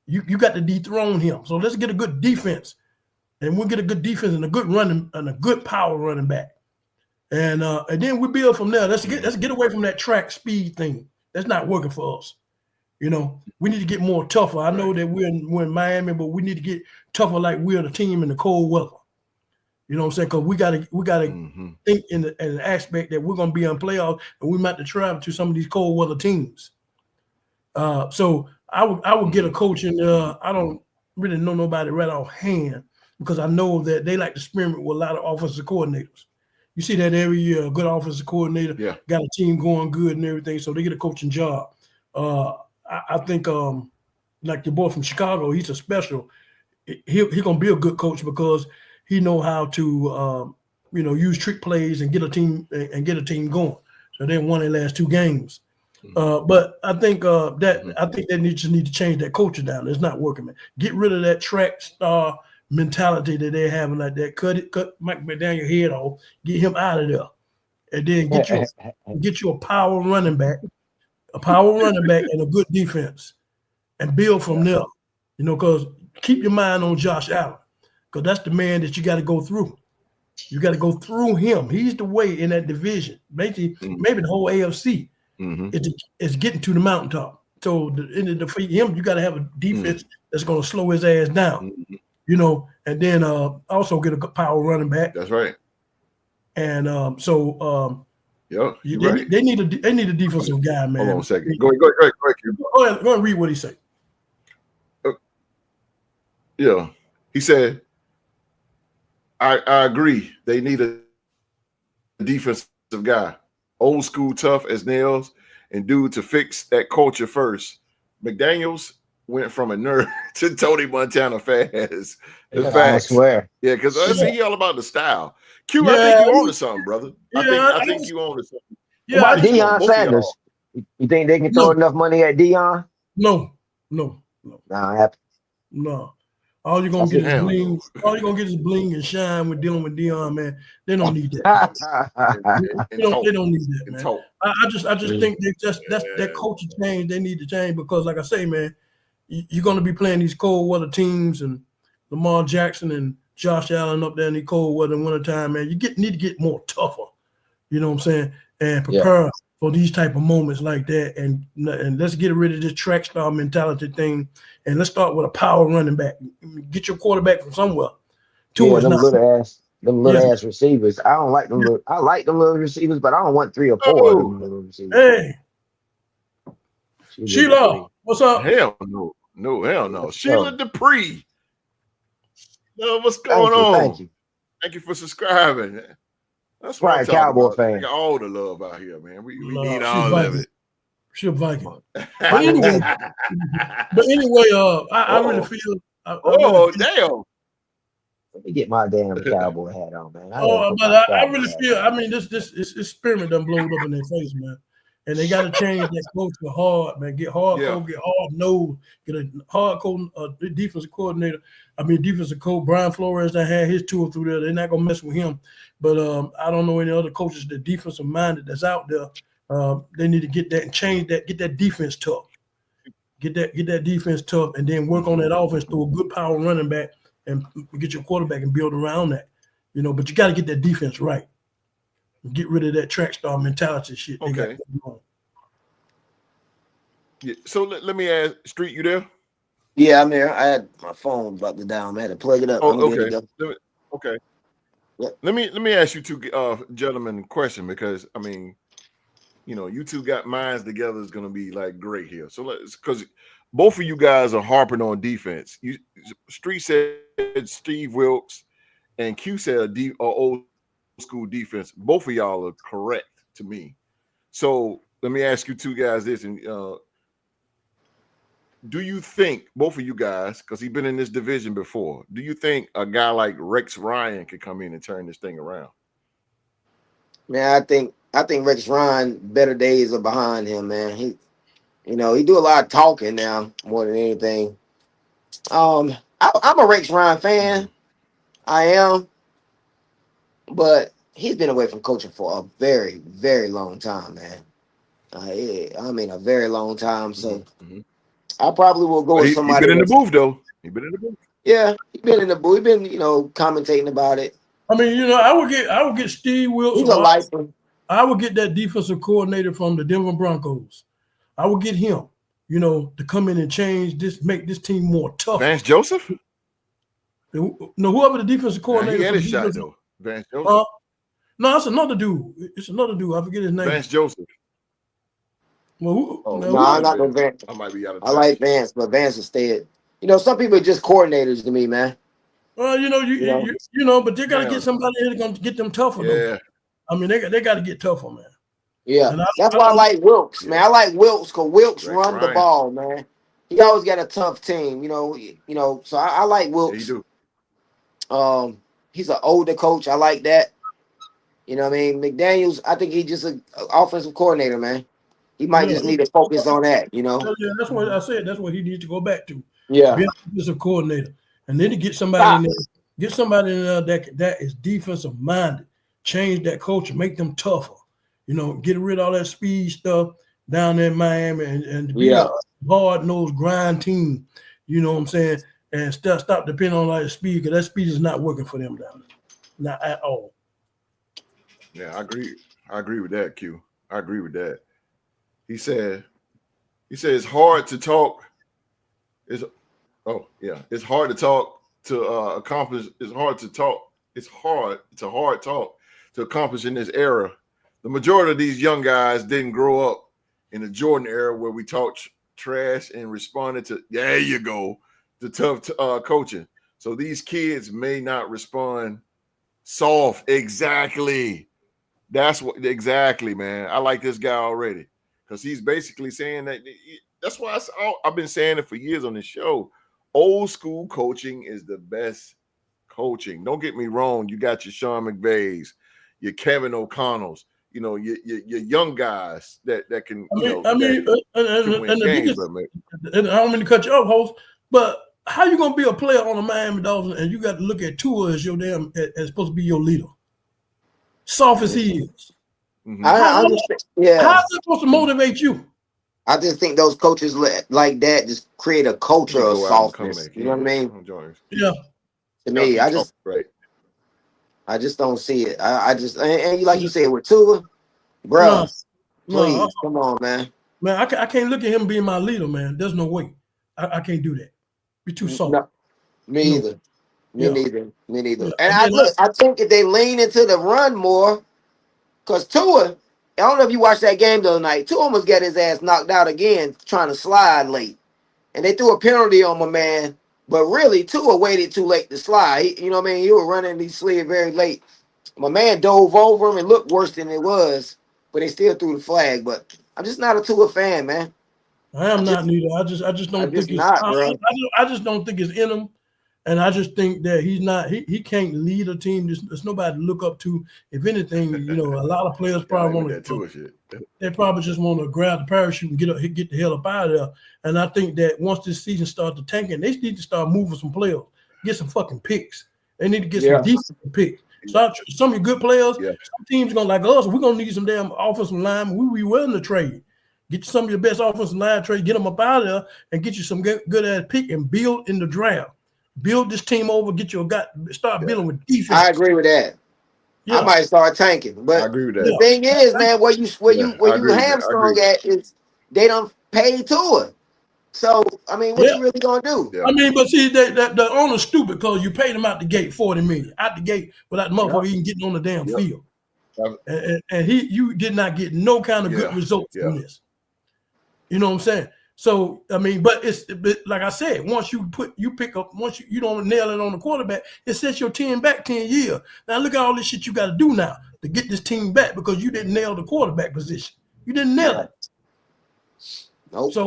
You got to dethrone him. So let's get a good defense, and we'll get a good defense and a good running and a good power running back, and then we build from there. Let's get away from that track speed thing. That's not working for us. You know, we need to get more tougher. I know that we're in Miami, but we need to get tougher like we're the team in the cold weather. You know what I'm saying? Because we gotta think in an aspect that we're gonna be on playoffs and we might have to travel to some of these cold weather teams. So I would get a coach in there. I don't really know nobody right offhand because I know that they like to experiment with a lot of offensive coordinators. You see that every year, a good offensive coordinator got a team going good and everything, so they get a coaching job. I think like the boy from Chicago, he's a special. He gonna be a good coach because he know how to use trick plays and get a team going. So they won their last 2 games. But I think they just need to change that culture down. It's not working, man. Get rid of that track star mentality that they're having like that. Cut Mike McDaniel head off, get him out of there, and then get you a power running back, and a good defense, and build from there. You know, because keep your mind on Josh Allen, because that's the man that you got to go through. You got to go through him. He's the way in that division. Maybe the whole AFC is getting to the mountaintop. So to defeat him, you got to have a defense that's going to slow his ass down. You know, and then also get a power running back. That's right. And they need a defensive guy, man. Hold on a second. Go ahead. Go ahead, read what he said. Yeah, he said, I agree. They need a defensive guy, old school, tough as nails, and dude to fix that culture first. McDaniels went from a nerd to Tony Montana fast. I swear. Yeah, because I see you all about the style. Q, I think you own to something, brother. I think you own to something. Yeah, about Deion Sanders. You think they can throw enough money at Deion? No. Nah, no. All you're gonna get is bling. All you're gonna get is bling and shine with dealing with Deion, man. They don't need that. They don't need that, man. I just think that culture change. They need to change because, like I say, man, you're gonna be playing these cold weather teams and Lamar Jackson and Josh Allen up there in the cold weather in wintertime, man. You need to get more tougher. You know what I'm saying? And prepare for these type of moments like that. And let's get rid of this track star mentality thing. And let's start with a power running back. Get your quarterback from somewhere. Them little ass receivers. I don't like them. I like them little receivers, but I don't want 3 or 4 of them little receivers. Hey, Sheila, what's up? Hell no. Sheila Dupree. What's going on? Thank you for subscribing. That's right, Cowboy fan. We got all the love out here, man. We need all of it. She's a Viking. But anyway, I really feel. Damn. Let me get my damn cowboy hat on, man. I really feel. I mean, this experiment done blowed up in their face, man. And they got to change that culture hard, man. Get hardcore, get hard nose, get a hardcore defensive coordinator. Defensive coach Brian Flores that had his tour through there. They're not gonna mess with him. But I don't know any other coaches that defensive minded that's out there. They need to get that and change that. Get that defense tough. Get that defense tough, and then work on that offense through a good power running back and get your quarterback and build around that. You know, but you got to get that defense right. Get rid of that track star mentality shit. Okay. Yeah. So let me ask, Street, you there? Yeah, I'm there. I had my phone about to down. I had to plug it up. Okay. Yep. Let me ask you two gentlemen a question because you two got minds together is gonna be like great here. So because both of you guys are harping on defense. Street said Steve Wilkes and Q said old school defense. Both of y'all are correct to me. So let me ask you two guys this, and do you think, both of you guys, because he's been in this division before, do you think a guy like Rex Ryan could come in and turn this thing around? Man, I think Rex Ryan, better days are behind him, man. He do a lot of talking now more than anything. I'm a Rex Ryan fan. I am. But he's been away from coaching for a very, very long time, man. A very long time. So I probably will go with somebody. He's been in the booth, though. He's been in the booth. Yeah, he's been in the booth. He's been, commentating about it. I would get Steve Wilkes. He's a lifer. I would get that defensive coordinator from the Denver Broncos. I would get him, to come in and change this, make this team more tough. Vance Joseph? No, whoever the defensive coordinator. He had for a the shot defense, though. Vance Joseph. no, that's another dude. It's another dude. I forget his name. Vance Joseph. Well, No, I'm not no Vance. I might be out of I touch. like Vance, but Vance instead. Some people are just coordinators to me, man. Well, but they got to get somebody that's going to get them tougher. Yeah. Though. I mean, they got to get tougher, man. Yeah, that's why I like Wilkes, man. I like Wilkes because Wilkes run the ball, man. He always got a tough team, So I like Wilkes. Yeah, you do. He's an older coach. I like that. You know what I mean? McDaniels, I think he's just an offensive coordinator, man. He might just need to focus on that, Yeah, that's what I said. That's what he needs to go back to. Yeah. Be an offensive coordinator. And then to get somebody in there. Get somebody in there that is defensive minded. Change that culture. Make them tougher. Get rid of all that speed stuff down there in Miami and be a hard-nosed grind team. You know what I'm saying? And stop depending on that speed because that speed is not working for them down there. Not at all. Yeah, I agree. I agree with that, Q. I agree with that. He said it's hard to talk. It's hard to talk to accomplish. It's hard to talk. It's a hard talk to accomplish in this era. The majority of these young guys didn't grow up in the Jordan era where we talked trash and responded to, there you go, the tough coaching. So these kids may not respond soft. Exactly. Exactly, man. I like this guy already because he's basically saying that. That's why I've been saying it for years on this show. Old school coaching is the best coaching. Don't get me wrong. You got your Sean McVays, your Kevin O'Connells, your young guys that can. And I don't mean to cut you off, host, but how you gonna be a player on the Miami Dolphins and you got to look at Tua as as supposed to be your leader? Soft as he is. Mm-hmm. How is that supposed to motivate you? I just think those coaches like that just create a culture of softness. You know what I mean? Yeah. To me, I just don't see it. I just and like you said with Tua, bro, please come on, man. Man, I can't look at him being my leader, man. There's no way. I can't do that. Be too soft. No, me either. Me neither. Yeah. And I think if they lean into the run more, because Tua, I don't know if you watched that game the other night. Tua almost got his ass knocked out again trying to slide late. And they threw a penalty on my man. But really, Tua waited too late to slide. You know what I mean? He was running, he slid very late. My man dove over him and looked worse than it was. But they still threw the flag. But I'm just not a Tua fan, man. I am not neither. I just don't think I just don't think it's in him. And I just think that he's not. He can't lead a team. There's nobody to look up to. If anything, a lot of players probably want to. They probably just want to grab the parachute and get the hell up out of there. And I think that once this season starts to tanking, they need to start moving some players, get some fucking picks. They need to get some decent picks. Some of your good players. Yeah. Some teams gonna like us. We're gonna need some damn offensive line. We willing to trade. Get some of your best offensive line trade. Get them up out of there and get you some good ass pick and build in the draft. Build this team over, start building with defense. I agree with that. Yeah. I might start tanking, but I agree with that. The thing is, man, where you hamstrung at is they don't pay Tua. So I mean, what you really gonna do? Yeah. I mean, but see, the owner's stupid because you paid him out the gate $40 million out the gate without the motherfucker even getting on the damn field, and you did not get no kind of good results from this. You know what I'm saying? So I mean, but like I said, once you pick up, once you don't nail it on the quarterback, it sets your team back 10 years. Now look at all this shit you got to do now to get this team back because you didn't nail the quarterback position. You didn't nail it. Nope. So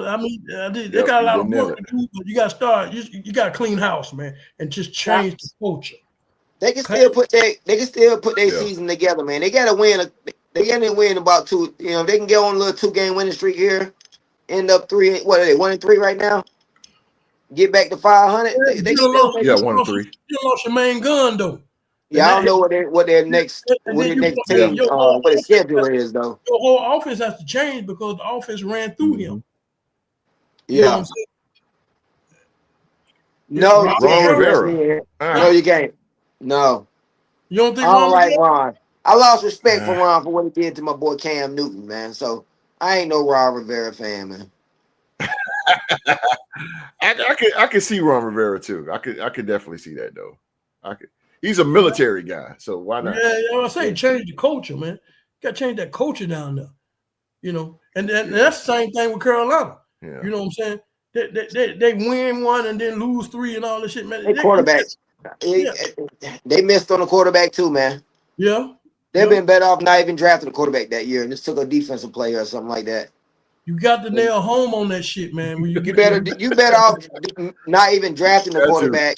I mean, they got a lot of work to do, but you got to start. You got to clean house, man, and just change the culture. They can still put their season together, man. They got to win. They got to win about two. They can get on a little 2-game winning streak here. End up 3. What are they? 1-3 right now. Get back to 500. They still 1-3. You lost your main gun though. Yeah, I don't know what their next team what their schedule is though. Your whole offense has to change because the offense ran through him. Yeah. No, you can't. No, you can't. No. You don't think I don't like Ron. I lost respect for Ron for what he did to my boy Cam Newton, man. So I ain't no Ron Rivera fan, man. I could see Ron Rivera too. I could definitely see that though. He's a military guy, so why not? Yeah, I say change the culture, man. You got to change that culture down there, And that's the same thing with Carolina. Yeah. You know what I'm saying? They win one and then lose 3 and all this shit, man. They quarterbacks. They missed on the quarterback too, man. Yeah. They've been better off not even drafting a quarterback that year and just took a defensive player or something like that. You got to nail home on that shit, man. You better off not even drafting a quarterback,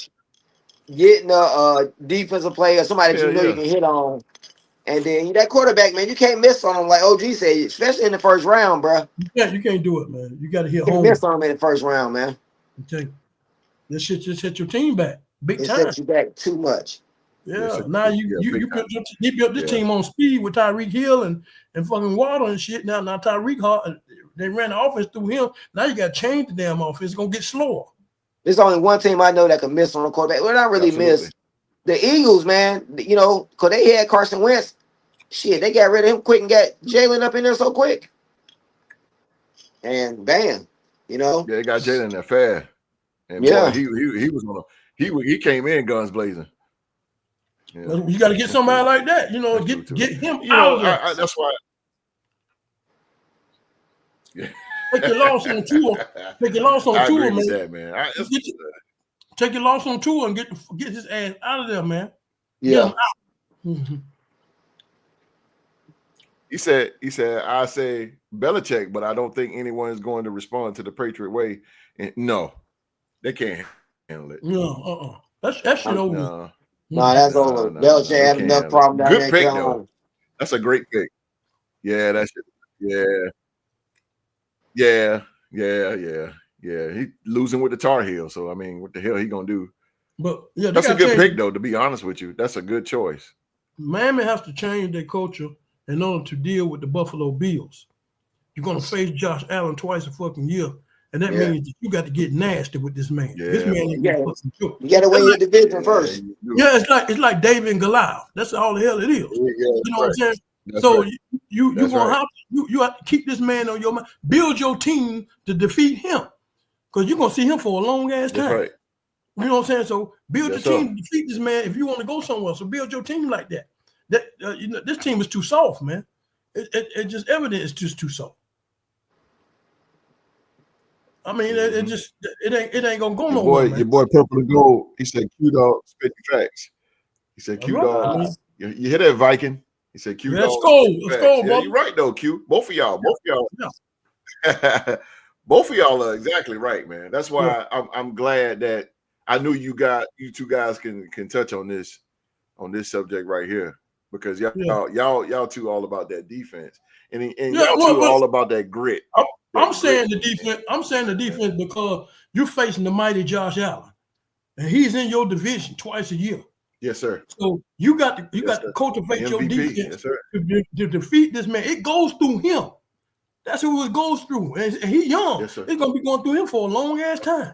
getting a defensive player, somebody that you can hit on, and then that quarterback, man, you can't miss on him like OG said, especially in the first round, bro. Yeah, you can't do it, man. You got to hit home. You miss on him in the first round, man. Okay, this shit just hit your team back big time. It set you back too much. Yeah, now you built this team on speed with Tyreek Hill and fucking Waddle and shit. Now Tyreek, they ran the offense through him. Now you got to change the damn offense. It's gonna get slower. There's only one team I know that can miss on a quarterback. Well, not really miss. The Eagles, man. Because they had Carson Wentz. Shit, they got rid of him quick and got Jalen up in there so quick. And bam, Yeah, they got Jalen there fast. And boy, he was gonna he came in guns blazing. Yeah. You got to get somebody like that, get him out. That's why. Yeah. Take your loss on Tua. Take your loss on Tua, man. That, man. Take your loss on Tua and get his ass out of there, man. Yeah. He said, I say Belichick, but I don't think anyone is going to respond to the Patriot way. And no, they can't handle it. No, that shit over. No, that's over. Belichick had enough problem down there. Good pick, though. That's a great pick. Yeah, that's it. Yeah. He losing with the Tar Heels. So I mean, what the hell he gonna do? But yeah, that's a good pick, though. To be honest with you, that's a good choice. Miami has to change their culture in order to deal with the Buffalo Bills. You're gonna face Josh Allen twice a fucking year. And that means that you got to get nasty with this man. Yeah. This man ain't fucking joke. You got to win your division first. Yeah, it's like David and Goliath. That's all the hell it is. You know what I'm saying? That's so right. you gonna have to keep this man on your mind. Build your team to defeat him, because you're gonna see him for a long ass time. Right. You know what I'm saying? So build your team to defeat this man if you want to go somewhere. So build your team like that. This team is too soft, man. It just evident it's just too soft. I mean, it ain't gonna go nowhere. Your boy Purple and Gold. He said, "Q Dog, spit the facts." He said, "Q Dog, you hear that, Viking?" He said, "Q Dog." Let's go, yeah, you're right though, Q. Both of y'all. Yeah. Both of y'all are exactly right, man. That's why I'm glad that I knew you two guys can touch on this subject right here, because y'all two all about that defense, and y'all two all about that grit. I'm saying the defense. I'm saying the defense because you're facing the mighty Josh Allen, and he's in your division twice a year. Yes, sir. So you got to cultivate your defense to defeat this man. It goes through him. That's who it goes through, and he's young. Yes, sir. It's gonna be going through him for a long ass time.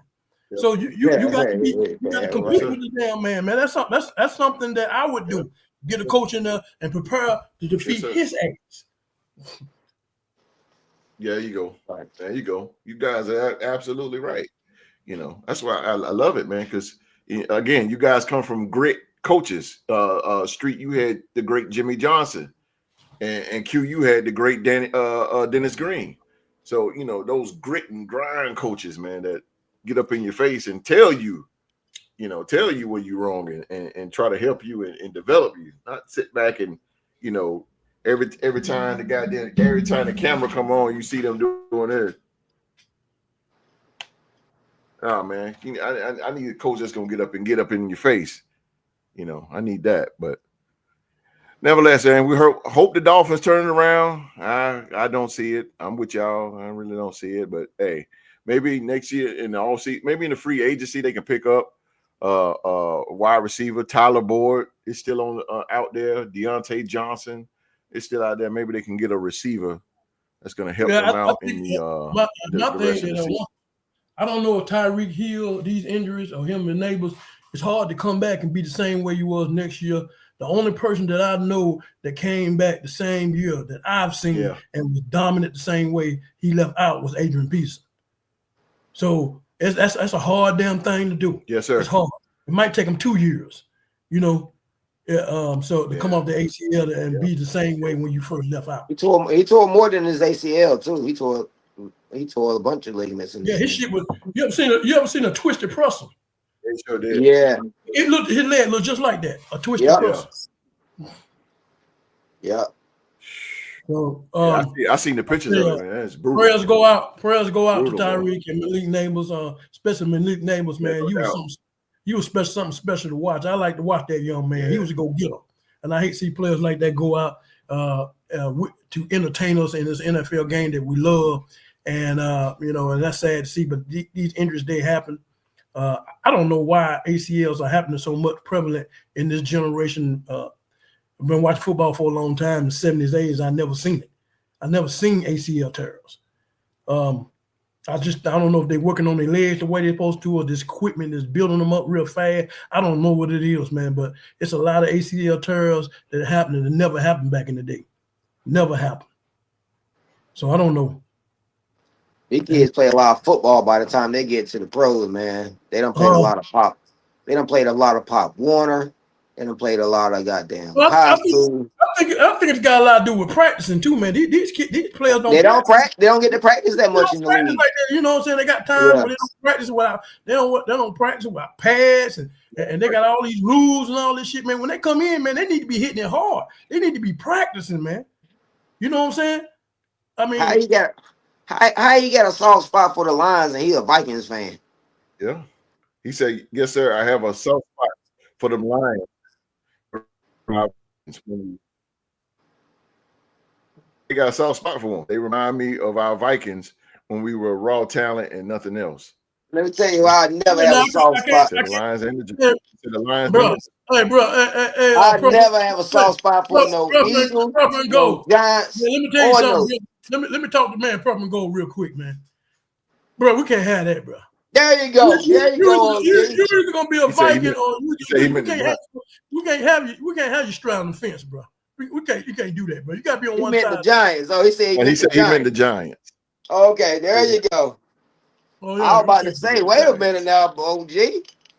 Yep. So you got to compete with this damn man. That's something that I would do. Get a coach in there and prepare to defeat his ass. Yeah, you go. There you go. You guys are absolutely right. That's why I love it, man. Because again, you guys come from great coaches. Street, you had the great Jimmy Johnson, and Q, you had the great Dennis Green. So those grit and grind coaches, man, that get up in your face and tell you where you're wrong and try to help you and develop you. Not sit back and every time the camera come on, you see them doing it. Oh man, I need a coach that's gonna get up in your face. I need that. But nevertheless, man, we hope the Dolphins turn it around. I don't see it. I'm with y'all. I really don't see it. But hey, maybe next year in the offseason, maybe in the free agency, they can pick up wide receiver. Tyler Boyd is still on out there. Deontay Johnson is still out there. Maybe they can get a receiver that's going to help them out in the rest of the season. I don't know if Tyreek Hill, these injuries, or him and Neighbors, it's hard to come back and be the same way you was next year. The only person that I know that came back the same year that I've seen and was dominant the same way he left out was Adrian Peterson. So That's a hard damn thing to do. Yes, sir. It's hard. It might take them 2 years, you know. So to come off the ACL and be the same way when you first left out. He tore more than his ACL too. He tore a bunch of ligaments in his shit was. You ever seen a twisted Prussel? They sure did. Yeah. His leg looked just like that. A twisted Prussel. Yeah. So I seen the pictures of it, man. It's brutal. Prayers go out Brutal, to Tyreek and Malik Neighbors, especially Malik Neighbors, man. You was something special to watch. I like to watch that young man. He was a go-getter. And I hate to see players like that go out to entertain us in this NFL game that we love. And, and that's sad to see. But these injuries, they happen. I don't know why ACLs are happening so much prevalent in this generation. I've been watching football for a long time. In the 70s, 80s, I never seen it. I never seen ACL tears. I don't know if they're working on their legs the way they're supposed to, or this equipment is building them up real fast. I don't know what it is, man, but it's a lot of ACL tears that are happening that never happened back in the day. Never happened. So I don't know. These kids play a lot of football by the time they get to the pros, man. They done played a lot of Pop. They done played a lot of Pop Warner. They done played a lot of goddamn I think it's got a lot to do with practicing too, man. These players don't. They don't practice. They don't get to practice that much in the league. Like that, you know what I'm saying? They got time, but they don't practice without. They don't practice without pads, and they got all these rules and all this shit, man. When they come in, man, they need to be hitting it hard. They need to be practicing, man. You know what I'm saying? I mean, how you got a soft spot for the Lions and he a Vikings fan? Yeah, he said, "Yes, sir. I have a soft spot for the Lions." They got a soft spot for them. They remind me of our Vikings when we were raw talent and nothing else. Let me tell you, I never have a soft spot. The Lions and the Lions. Bro, I never have a soft spot for no Eagles, no Giants. Let me tell you something. Let me talk to man Purple and Gold real quick, man. Bro, we can't have that, bro. There you go. You're either gonna be a Viking or we can't have you straddling the fence, bro. You can't do that, bro. You gotta be on one side. He meant the Giants. Oh, he said he meant the Giants. Okay, there you go. Oh, yeah, I was about to say, wait a minute now, OG.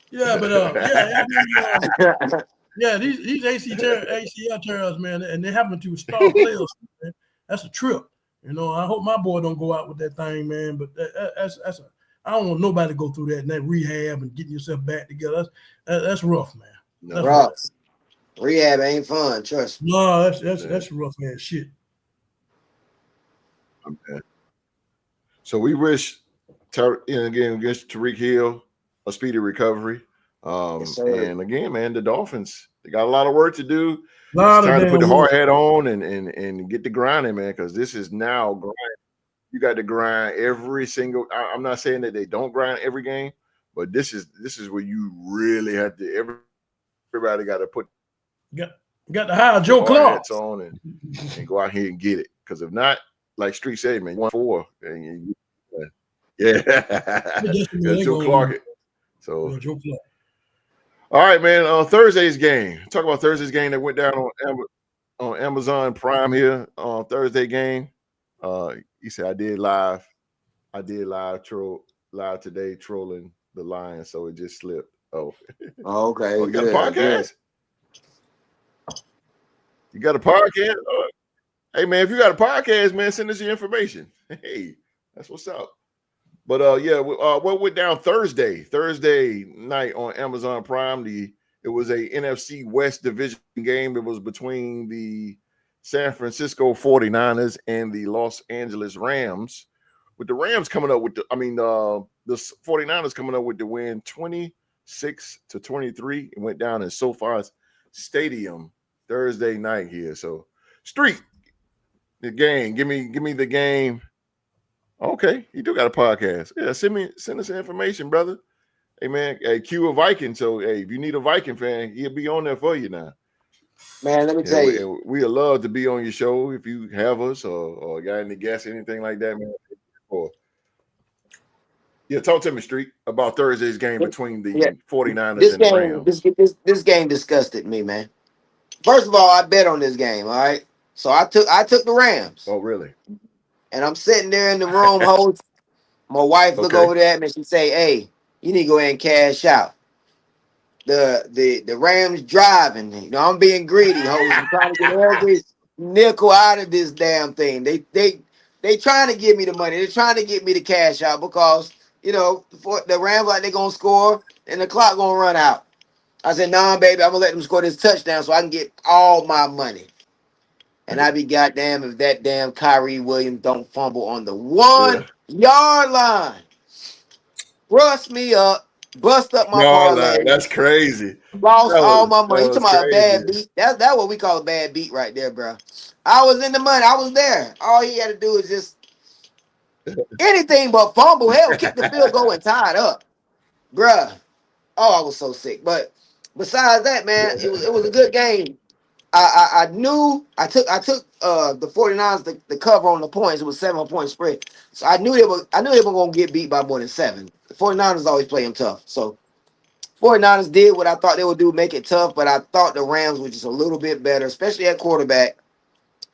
Yeah, but these ACL tears, man, and they happen to star players, man. That's a trip. You know, I hope my boy don't go out with that thing, man. But I don't want nobody to go through that and that rehab and getting yourself back together. That's rough, man. That's rough. Rehab ain't fun, trust me. No, that's rough ass shit. Okay. So we wish against Tyreek Hill a speedy recovery. And again, man, the Dolphins, they got a lot of work to do. It's time to put the hard hat on and get the grinding, man, because this is now grind. You got to grind every single. I'm not saying that they don't grind every game, but this is where you really have to. Everybody got to put. Got to hire Joe Clark on and go out here and get it. Because if not, like Street said, man, 1-4. Joe Clark. So Joe Clark. All right, man. Thursday's game. Talk about Thursday's game that went down on Amazon Prime here on Thursday game. He said I did live today trolling the Lions, so it just slipped. Oh, okay. You got a podcast? You got a podcast? Hey, man, if you got a podcast, man, send us your information. Hey, that's what's up. But what went down Thursday night on Amazon Prime? It was a NFC West division game. It was between the San Francisco 49ers and the Los Angeles Rams. With the Rams coming up with the 49ers coming up with the win 26-23. It went down in SoFi Stadium Thursday night here. So Street, the game. Give me the game. Okay, you do got a podcast. Yeah, send us the information, brother. Hey, man, Q a Viking. So, hey, if you need a Viking fan, he'll be on there for you now. Man, let me tell you. We'd love to be on your show if you have us or got any guests, anything like that, man. Talk to me, Street, about Thursday's game between the 49ers and the Rams. This game disgusted me, man. First of all, I bet on this game, all right? So I took the Rams. Oh, really? And I'm sitting there in the room My wife look Okay. over there at me and she say, "Hey, you need to go ahead and cash out." The Rams driving. You know, I'm being greedy, hoes. I'm trying to get every nickel out of this damn thing. They trying to give me the money. They're trying to get me to cash out because you know the Rams like they're gonna score and the clock gonna run out. I said, "Nah, baby, I'm gonna let them score this touchdown so I can get all my money." And I be goddamn if that damn Kyrie Williams don't fumble on the Yeah. 1 yard line. Rust me up, bust up my No, parlay, that's crazy. lost all my That money. You was talking about a crazy. bad beat? That's what we call a bad beat right there, bro. I was in the money. I was there. All he had to do is just anything but fumble. Hell, kick the field goal and tie it up, bruh. Oh, I was so sick. But besides that, man, it was a good game. I knew I took the 49ers the cover on the points. It was 7-point spread. So I knew they were gonna get beat by more than 7. The 49ers always play them tough. So 49ers did what I thought they would do, make it tough, but I thought the Rams were just a little bit better, especially at quarterback,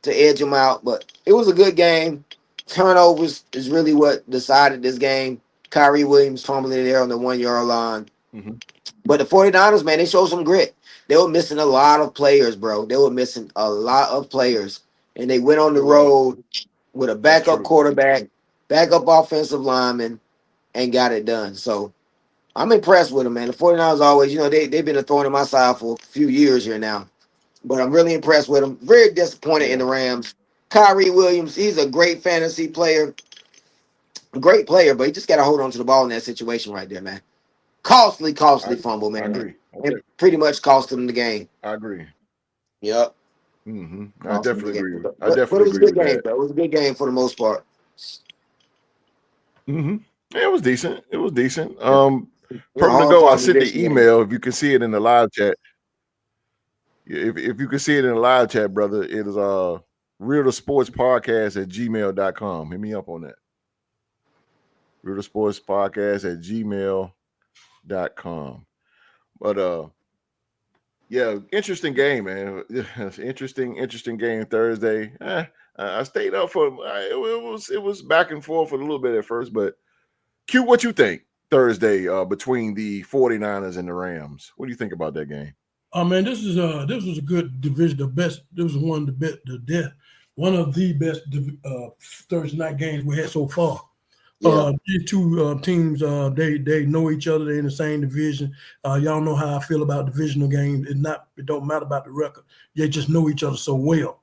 to edge them out. But it was a good game. Turnovers is really what decided this game. Kyrie Williams fumbling there on the 1 yard line. Mhm. But the 49ers, man, they showed some grit. They were missing a lot of players, bro. They were missing a lot of players. And they went on the It was. road with a That's backup true. quarterback, backup offensive lineman, and got it done. So I'm impressed with them, man. The 49ers always, they've been a thorn in my side for a few years here now. But I'm really impressed with them. Very disappointed in Yeah. the Rams. Kyrie Williams, he's a great fantasy player. A great player, but he just got to hold on to the ball in that situation right there, man. Costly I, fumble, I man. agree. And pretty much cost him the game. I agree. Yep. I Cost him the definitely game. agree. I But it definitely was a agree good with game, that. though. It was a good game for the most part. Yeah, it was decent. It was decent. Yeah. A Purple to hard go. I fought sent division the game. email. If you can see it in the live chat. If you can see it in the live chat, brother, it is Real to Sports Podcast at gmail.com. Hit me up on that. Real to Sports Podcast at gmail.com. But yeah, interesting game, man. Interesting game Thursday. I stayed up for it was back and forth for a little bit at first, but Q, what you think Thursday between the 49ers and the Rams? What do you think about that game? Oh man, this was a good division. The best. This was one of one of the best Thursday night games we had so far. Yeah. These two teams, they know each other. They're in the same division. Y'all know how I feel about divisional games. It don't matter about the record. They just know each other so well.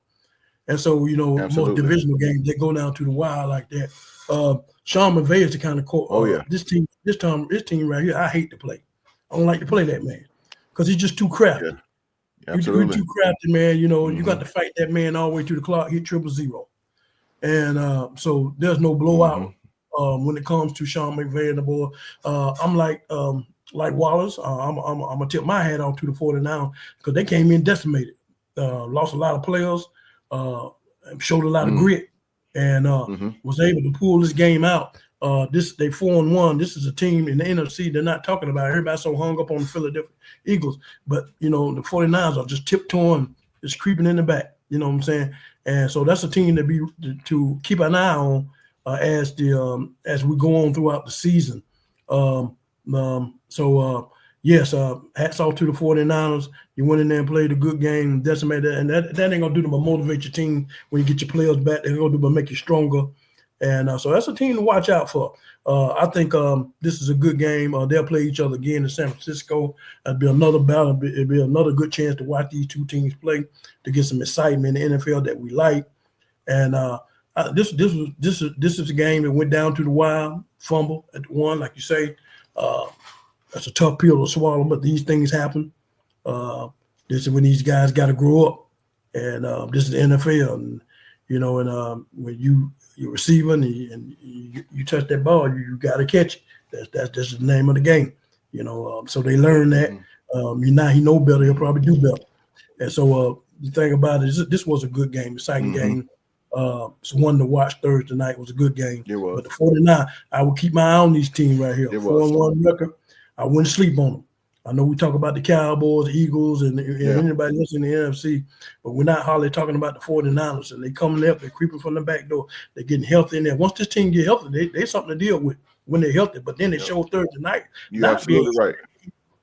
And so, most Absolutely. divisional games, they go down to the wire like that. Sean McVay is the kind of Yeah. this team right here, I hate to play. I don't like to play that man because he's just too crafty. Yeah. You're Absolutely. too crafty, man. You got to fight that man all the way to the clock, hit 000. And so there's no blowout when it comes to Sean McVay and the boy. I'm like Wallace. I'm gonna tip my hat off to the 49ers because they came in decimated, lost a lot of players, showed a lot of grit, and was able to pull this game out. They 4-1. This is a team in the NFC they're not talking about. Everybody's so hung up on the Philadelphia Eagles, but the 49ers are just tiptoeing, just creeping in the back. You know what I'm saying? And so that's a team to keep an eye on as we go on throughout the season. Yes, hats off to the 49ers. You went in there and played a good game, decimated, and that ain't gonna do them but motivate your team when you get your players back. They're gonna do but make you stronger. And so that's a team to watch out for. I think this is a good game. They'll play each other again in San Francisco. It'll be another battle. It'll be another good chance to watch these two teams play to get some excitement in the NFL that we like. And this is a game that went down to the wire, fumble at the one, like you say. That's a tough pill to swallow, but these things happen. This is when these guys got to grow up, and this is the NFL. And when you're receiving and you touch that ball, you got to catch it. That's just the name of the game. So they learn that. Now he know better. He'll probably do better. And so the thing about it is this was a good game, exciting game. It's one to watch Thursday night. It was a good game. It was. But the 49, I would keep my eye on these teams right here. It was. 4-1 record. I wouldn't sleep on them. I know we talk about the Cowboys, Eagles, and anybody else in the NFC, but we're not hardly talking about the 49ers. And they coming up, they're creeping from the back door. They're getting healthy in there. Once this team get healthy, they something to deal with when they're healthy. But then they showed Thursday night. You're absolutely right.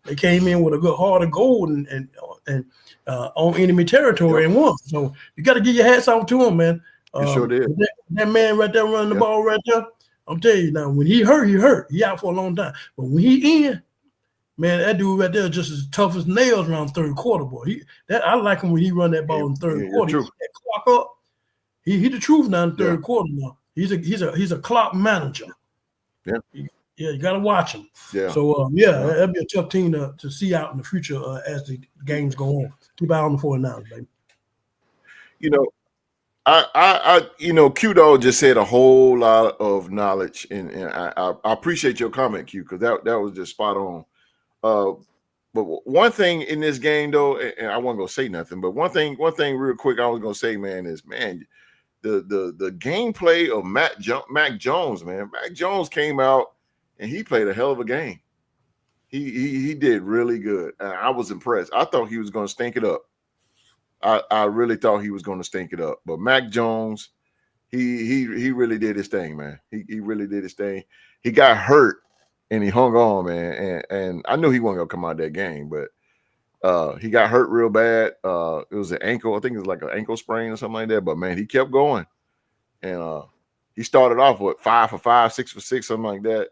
They came in with a good heart of gold and on enemy territory and won. So you got to give your hats off to them, man. Sure did. That man right there running the ball right there, I'm telling you now, when he hurt. He out for a long time. But when he in, man, that dude right there is just as tough as nails around third quarter, boy. I like him when he run that ball in third quarter. He that clock up. He the truth now in third quarter now. He's a clock manager. Yeah. Yeah, you got to watch him. Yeah. So, that'd be a tough team to see out in the future as the games go on. Keep eye on the 49ers, baby. You know, Q-Dog just said a whole lot of knowledge, and I appreciate your comment, Q, because that was just spot on. But one thing in this game, though, and I wasn't gonna say nothing, but one thing real quick I was gonna say, man, is the gameplay of Mac Jones, man. Mac Jones came out and he played a hell of a game. He did really good. I was impressed. I thought he was gonna stink it up. I really thought he was gonna stink it up. But Mac Jones, he really did his thing, man. He really did his thing. He got hurt and he hung on, man. And I knew he wasn't gonna come out of that game, but he got hurt real bad. It was an ankle, I think it was like an ankle sprain or something like that. But man, he kept going. And he started off with 5 for 5, 6 for 6, something like that.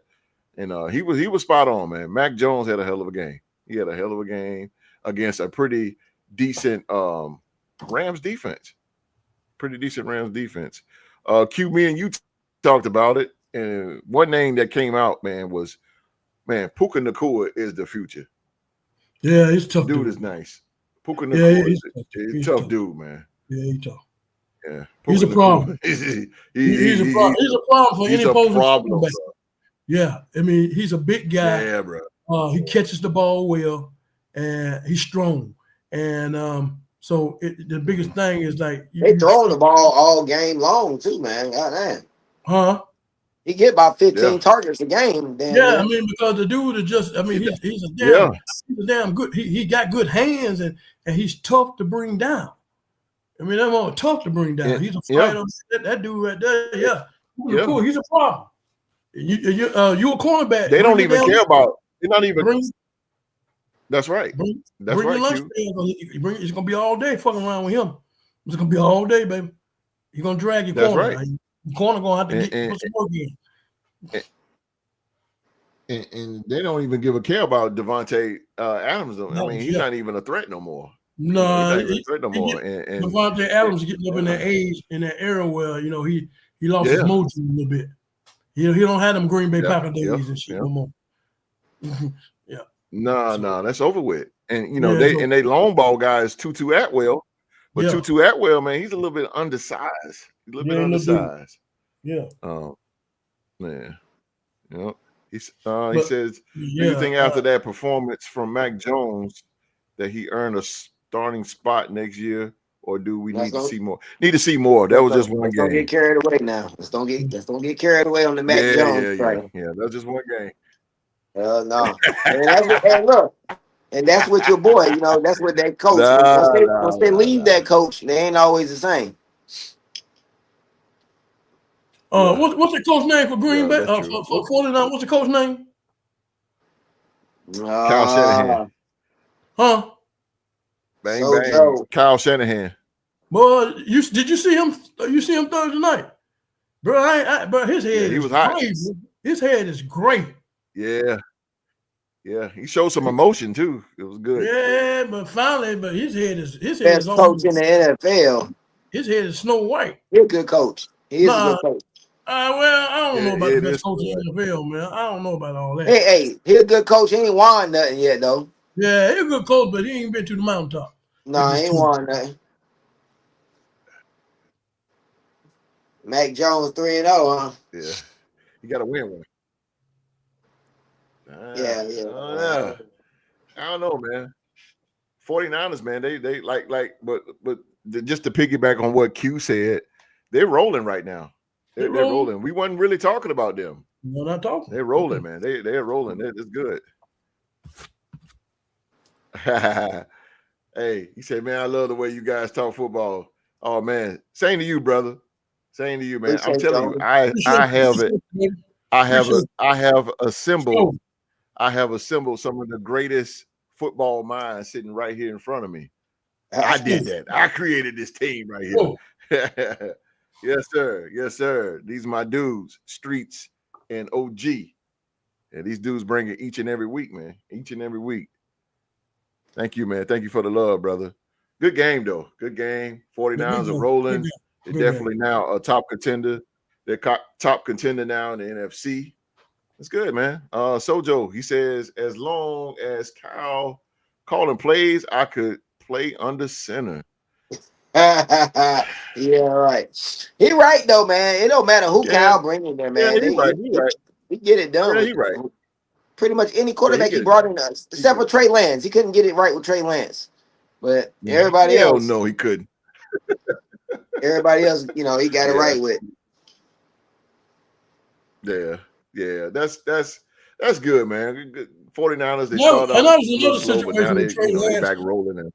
And he was spot on, man. Mac Jones had a hell of a game. He had a hell of a game against a pretty decent Rams defense. Pretty decent Rams defense. Q, me and you talked about it. And one name that came out, man, was Puka Nacua is the future. Yeah, he's tough. Dude is nice. Puka Nacua is a tough dude, man. Yeah, he's tough. Yeah, he's a problem. He's a problem. He's a problem for any opposing. Yeah, I mean, he's a big guy. Yeah, bro. He catches the ball well, and he's strong. And so the biggest thing is like they throwing the ball all game long too, man. Goddamn. Huh? He get about 15 targets a game. Damn, I mean, because the dude is just, I mean, he's a damn good. He got good hands and he's tough to bring down. I mean, that's all tough to bring down. He's a fighter. That dude right there, cool. He's a problem. You a cornerback. They don't even care about. They're not even. That's right. That's right. Your lunch it's gonna be all day fucking around with him. It's gonna be all day, baby. You're gonna drag your corner. Right. Your corner gonna have to put some work in. And they don't even give a care about Devontae Adams. I mean, he's not even a threat no more. No, he's not even a threat no more. And Devontae Adams getting up in that age, in that era where he lost his mojo a little bit. He don't have them Green Bay Packer days and shit no more. No, that's over with. And they long ball guy is Tutu Atwell, but Tutu Atwell, man, he's a little bit undersized. He's a little bit undersized. Man. He says, do you think after that performance from Mac Jones that he earned a starting spot next year, or do we need to see more? Need to see more. That was just one game. Don't get carried away now. Let's don't get carried away on the Mac Jones. Yeah, that's just one game. No. And that's what your boy, that's what that coach. Once they leave that coach, they ain't always the same. What's the coach name for Green Bay? For 49, what's the coach name? Kyle Shanahan. Huh? Bang. Kyle Shanahan. Boy, did you see him? You see him Thursday night, bro? Bro, his head. He was hot. His head is great. Yeah. He showed some emotion too. It was good. Yeah, but his head is best coach in the NFL. His head is Snow White. He's a good coach. He is a good coach. Well, I don't know about the best coach in the NFL, man. I don't know about all that. Hey, he's a good coach. He ain't won nothing yet, though. Yeah, he's a good coach, but he ain't been to the mountaintop. No, he ain't won nothing. Mac Jones 3-0, huh? Yeah, you got to win one. Yeah. I don't know, man. 49ers, man, they but just to piggyback on what Q said, they're rolling right now. They're rolling. We wasn't really talking about them. We're not talking. They're rolling, man. They're rolling. It's good. Hey, he said, man, I love the way you guys talk football. Oh man, same to you, brother. Same to you, man. I'm Appreciate telling you, y'all. I have it. I have a symbol. Go. I have assembled some of the greatest football minds sitting right here in front of me. I That's did that. I created this team right here. Yes, sir. Yes, sir. These are my dudes, Streets and OG. And these dudes bring it each and every week, man. Each and every week. Thank you, man. Thank you for the love, brother. Good game, though. Good game. 49ers are rolling. They're definitely now a top contender. They're top contender now in the NFC. That's good, man. Sojo, he says, as long as Kyle calling plays, I could play under center. yeah, right. He right though, man. It don't matter who Kyle bring in there, man. Yeah, he right. He get it done. Yeah, with he right. Pretty much any quarterback he brought in, except for Trey Lance. He couldn't get it right with Trey Lance. But everybody else, no, he couldn't. Everybody else, he got it right with. Yeah. That's good, man. Good. 49ers, they started off a little slow, but now they back rolling in.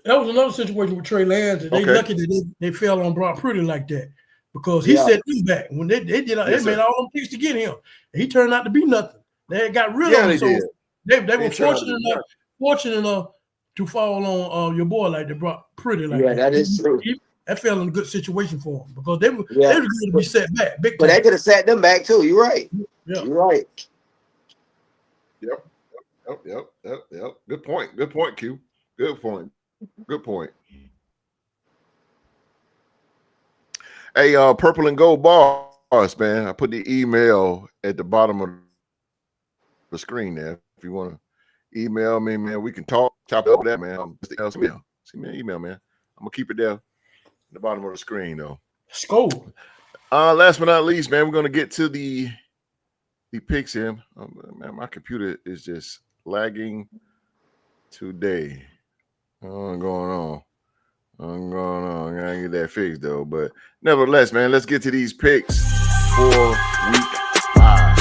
That was another situation with Trey Lance. They lucky that they fell on Brock Purdy like that because he set them back when they did. They made all them picks to get him. He turned out to be nothing. They got rid of him, so they were fortunate enough to fall on your boy like they Brock Purdy like that. That is true. That fell in a good situation for him because they were going to be set back. Big but they could have set them back too. You're right. Yeah. You're right. Yep. Good point, Q. Good point. Hey, Purple and Gold Bars, man. I put the email at the bottom of the screen there. If you want to email me, man, we can chop it up that, man. Send me an email, man. I'm gonna keep it there at the bottom of the screen, though. Let's go. Last but not least, man, we're gonna get to the picks here. Man, my computer is just lagging today. What's going on? I gotta get that fixed though. But nevertheless, man, let's get to these picks for week 5.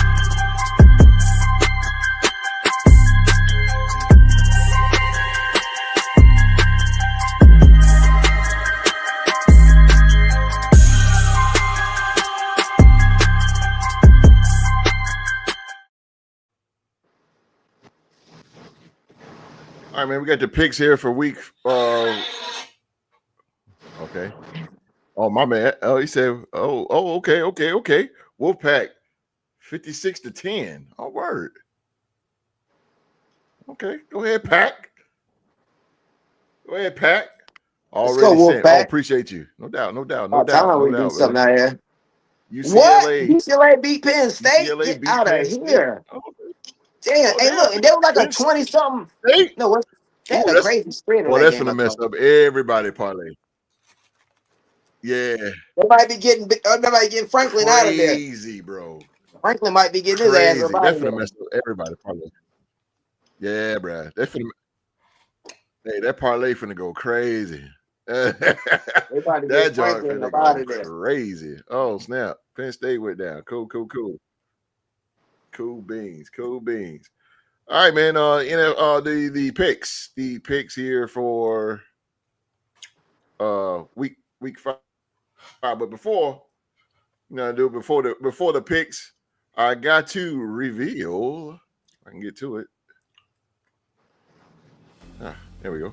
All right, man, we got the picks here for week. Okay. Oh, my man. Oh, he said, okay. Wolfpack, 56-10. Oh, word. Okay, go ahead, Pack. Let's go, Wolfpack. Appreciate you. No doubt. We do something out here. UCLA beat Penn State. Get out of here. Oh, damn. Hey, look, and they were like a 20-something. No, what? They had a crazy spread. Well, that's gonna mess up everybody parlay. Yeah. They might be getting Franklin out of there. Crazy, bro. Franklin might be getting his ass up out of there. That's gonna mess up everybody parlay. Yeah, bro. That parlay finna go crazy. That jar finna go crazy. Oh, snap. Penn State went down. Cool. Cool beans. All right, man. The picks here for week 5. But before the picks, I got to reveal. I can get to it. There we go.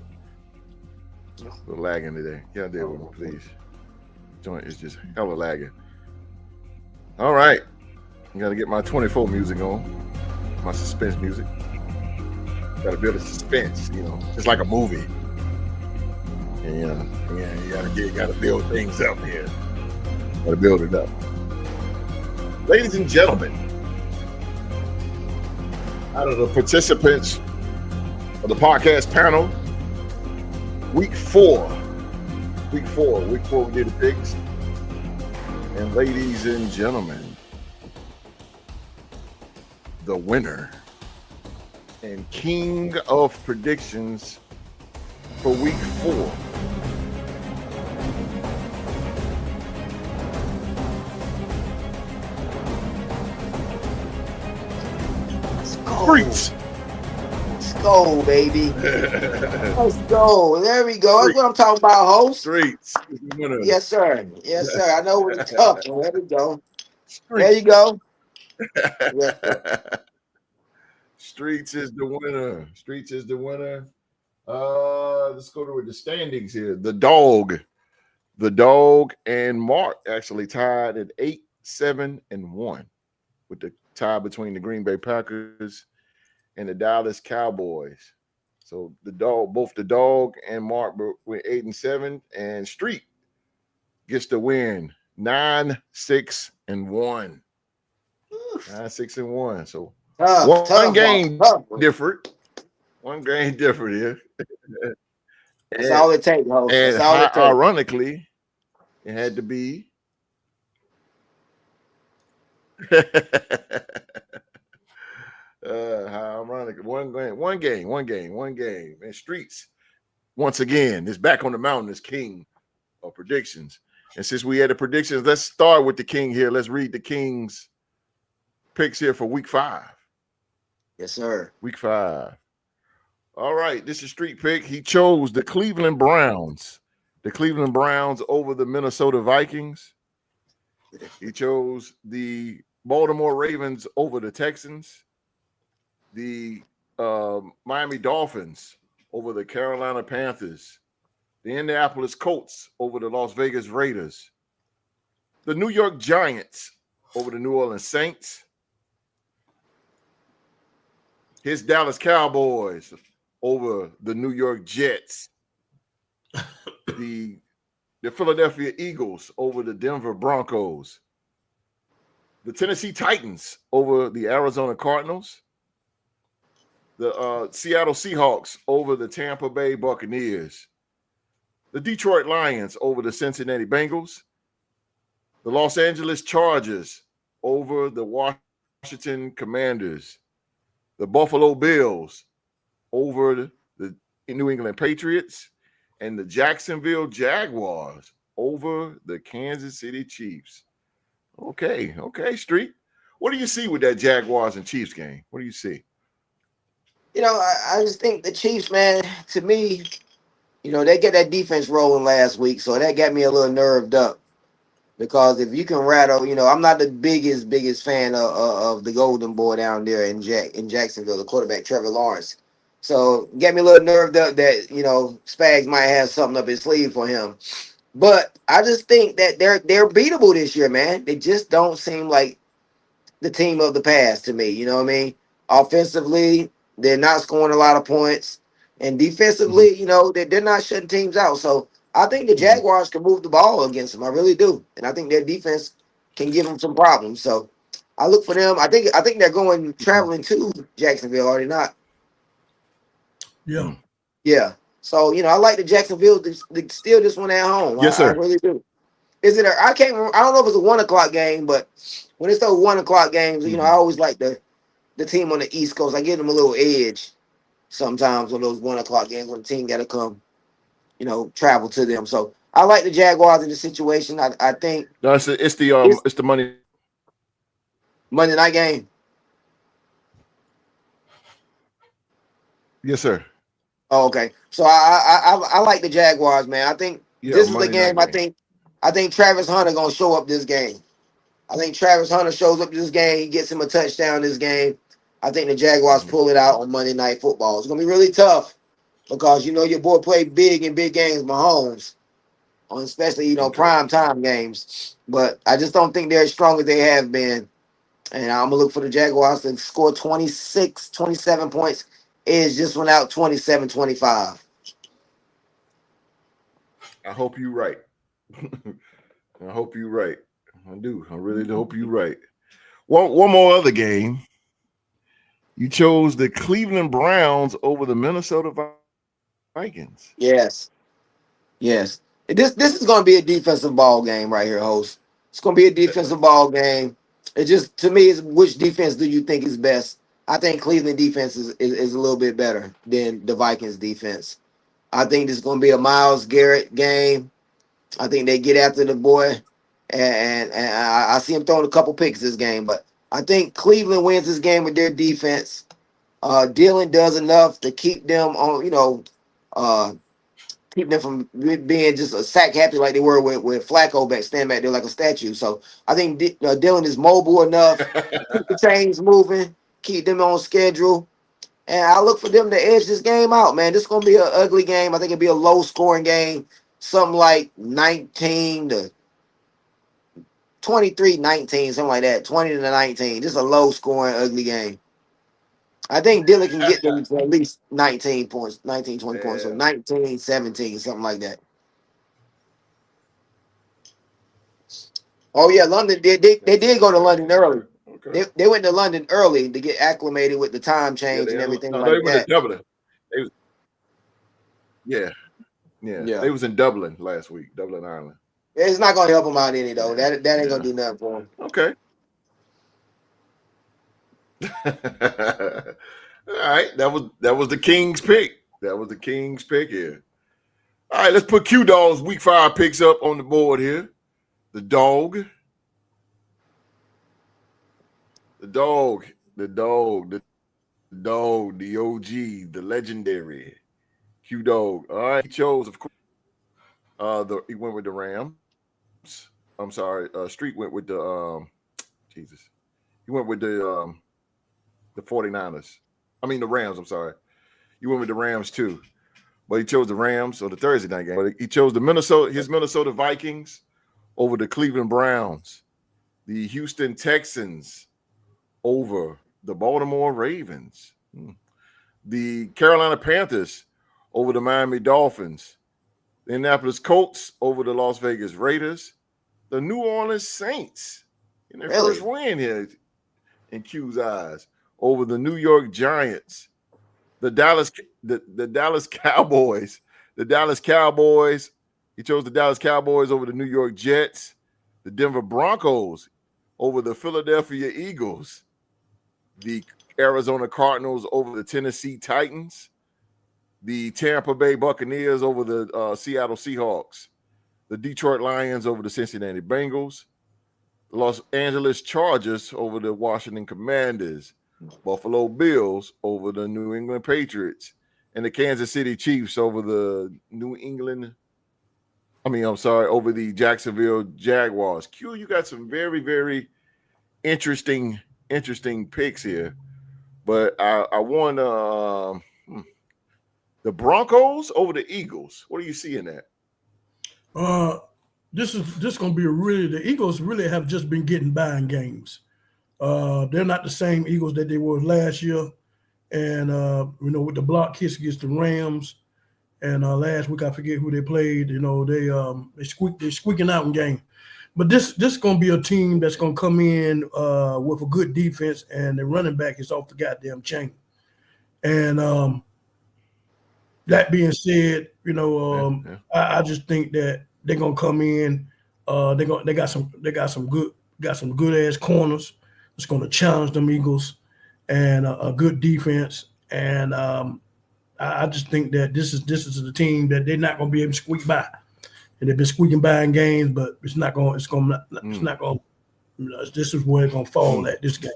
A little lagging today. Yeah, there with me, please. Joint is just hella lagging. All right. I gotta get my 24 music on. My suspense music. Gotta build a suspense, It's like a movie. And you gotta build things up here. Gotta build it up. Ladies and gentlemen, out of the participants of the podcast panel, week 4 we did the picks. And ladies and gentlemen, the winner and king of predictions for week 4 Streets go, baby. Let's go. There we go. That's what I'm talking about, host. Streets is the winner. Yes, sir. Yes, sir. I know it was a tough one. There we go. There Streets. you go. Yes, sir. Streets is the winner. Streets is the winner. Let's go to the standings here. The dog and Mark actually tied at 8-7-1 with the tie between the Green Bay Packers and the Dallas Cowboys. So both the dog and Mark were 8-7, and Street gets the win 9-6-1. 9-6-1. So one game different. One game different here. That's all it takes, host. That's all it takes. Ironically, it had to be. How ironic. One game. And Streets, once again, is back on the mountain as king of predictions. And since we had the predictions, let's start with the king here. Let's read the king's picks here for week 5. Yes, sir. Week 5. All right, this is Street pick. He chose the Cleveland Browns. The Cleveland Browns over the Minnesota Vikings. He chose the Baltimore Ravens over the Texans. The Miami Dolphins over the Carolina Panthers. The Indianapolis Colts over the Las Vegas Raiders. The New York Giants over the New Orleans Saints. His Dallas Cowboys over the New York Jets. The Philadelphia Eagles over the Denver Broncos. The Tennessee Titans over the Arizona Cardinals. The Seattle Seahawks over the Tampa Bay Buccaneers. The Detroit Lions over the Cincinnati Bengals. The Los Angeles Chargers over the Washington Commanders. The Buffalo Bills over the New England Patriots. And the Jacksonville Jaguars over the Kansas City Chiefs. Okay, Street. What do you see with that Jaguars and Chiefs game? What do you see? I just think the Chiefs, man, to me, they get that defense rolling last week, so that got me a little nerved up. Because if you can rattle, I'm not the biggest fan of the Golden Boy down there in Jacksonville, the quarterback Trevor Lawrence. So get me a little nerved up that Spags might have something up his sleeve for him. But I just think that they're beatable this year, man. They just don't seem like the team of the past to me. You know what I mean? Offensively, they're not scoring a lot of points, and defensively, they're not shutting teams out. So I think the Jaguars can move the ball against them. I really do, and I think their defense can give them some problems. So I look for them. I think they're traveling to Jacksonville, are they not? Yeah. Yeah. So, I like the Jacksonville to steal this one at home. Yes, sir. I really do. Is it I can't remember. I don't know if it's a 1:00 game, but when it's those 1:00 games, I always like the team on the East Coast. I give them a little edge sometimes on those 1:00 games when the team got to come, travel to them. So I like the Jaguars in this situation. I think it's the Monday night game. Yes, sir. Oh, okay. So I like the Jaguars, man. I think this is the game. I think Travis Hunter gonna show up this game. I think Travis Hunter shows up this game. He gets him a touchdown this game. I think the Jaguars pull it out on Monday Night Football. It's gonna be really tough because your boy played big in big games, Mahomes, on especially prime time games. But I just don't think they're as strong as they have been. And I'm gonna look for the Jaguars to score 26, 27 points. Is just went out 27-25. I hope you're right. I hope you're right. I do. I really do hope you're right. One more other game. You chose the Cleveland Browns over the Minnesota Vikings. Yes. This is going to be a defensive ball game right here, host. It's going to be a defensive ball game. It just, to me, is which defense do you think is best? I think Cleveland defense is a little bit better than the Vikings defense. I think this is going to be a Myles Garrett game. I think they get after the boy, and I see him throwing a couple picks this game. But I think Cleveland wins this game with their defense. Dylan does enough to keep them on, keep them from being just a sack happy like they were with Flacco standing back there like a statue. So I think Dylan is mobile enough, keep the chains moving, keep them on schedule. And I look for them to edge this game out, man. This is going to be an ugly game. I think it'll be a low-scoring game, something like 19 to 23-19, something like that, 20 to 19. Just a low-scoring, ugly game. I think Dylan can get them for at least 19 points, 19, 20 points, so 19, 17, something like that. Oh, yeah, London, they did go to London early. Okay. They went to London early to get acclimated with the time change and everything like that. They went to Dublin. They was in Dublin last week, Dublin, Ireland. It's not going to help them out any, though. That ain't going to do nothing for them. Okay. All right, that was the King's pick. That was the King's pick here. All right, let's put Q-Dog's week 5 picks up on the board here. The dog, the OG, the legendary Q-Dog. All right, he chose, of course, he went with the Rams. I'm sorry, Street went with the he went with the 49ers. I mean the Rams, I'm sorry. He went with the Rams too. But he chose the Rams or the Thursday night game. But he chose his Minnesota Vikings over the Cleveland Browns, the Houston Texans over the Baltimore Ravens, the Carolina Panthers over the Miami Dolphins, the Indianapolis Colts over the Las Vegas Raiders, the New Orleans Saints in their first win here in Q's eyes over the New York Giants, the Dallas Cowboys. He chose the Dallas Cowboys over the New York Jets, the Denver Broncos over the Philadelphia Eagles, the Arizona Cardinals over the Tennessee Titans, the Tampa Bay Buccaneers over the Seattle Seahawks, the Detroit Lions over the Cincinnati Bengals, the Los Angeles Chargers over the Washington Commanders, Buffalo Bills over the New England Patriots, and the Kansas City Chiefs over the over the Jacksonville Jaguars. Q, you got some very, very interesting picks here. But I won the Broncos over the Eagles. What do you see in that? This is going to be the Eagles really have just been getting by in games. They're not the same Eagles that they were last year. And, with the block kiss against the Rams and last week, I forget who they played, they're squeaking out in game. But this is going to be a team that's going to come in with a good defense, and the running back is off the goddamn chain. And that being said, I just think that they're going to come in. They got some good ass corners. It's going to challenge them Eagles and a good defense. And I just think that this is the team that they're not going to be able to squeak by. And they've been squeaking by in games, but it's not going. This is where it's going to fall at this game.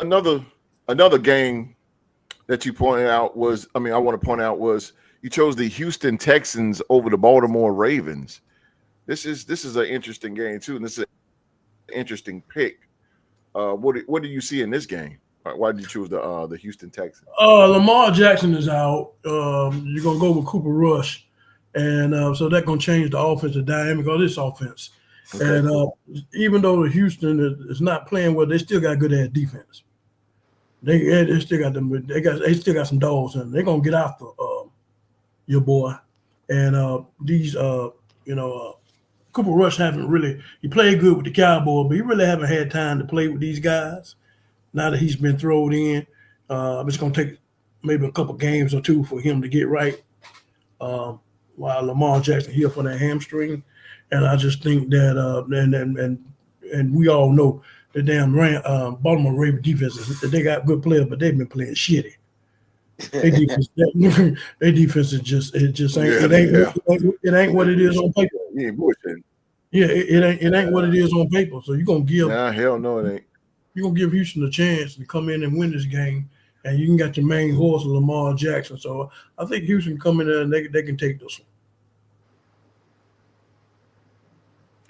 Another game that you pointed out was you chose the Houston Texans over the Baltimore Ravens. This is an interesting game too, and this is an interesting pick. What do you see in this game? Why did you choose the Houston Texans? Lamar Jackson is out. You're gonna go with Cooper Rush, and so that's gonna change the offensive dynamic of this offense. Okay. And even though the Houston is not playing well, they still got good ass defense. They still got them. They still got some dogs in them. They're gonna get after your boy. And Cooper Rush he played good with the Cowboys, but he really haven't had time to play with these guys. Now that he's been thrown in, it's going to take maybe a couple games or two for him to get right. While Lamar Jackson here for that hamstring, and I just think that and we all know the damn Baltimore Ravens defense they got good players, but they've been playing shitty. Their defense is just it ain't what it is on paper. You ain't bullshitting. Yeah, it ain't what it is on paper. So you're gonna give Nah, hell no, it ain't. you're gonna give Houston a chance to come in and win this game, and you can got your main horse, Lamar Jackson. So I think Houston come in there and they can take this one.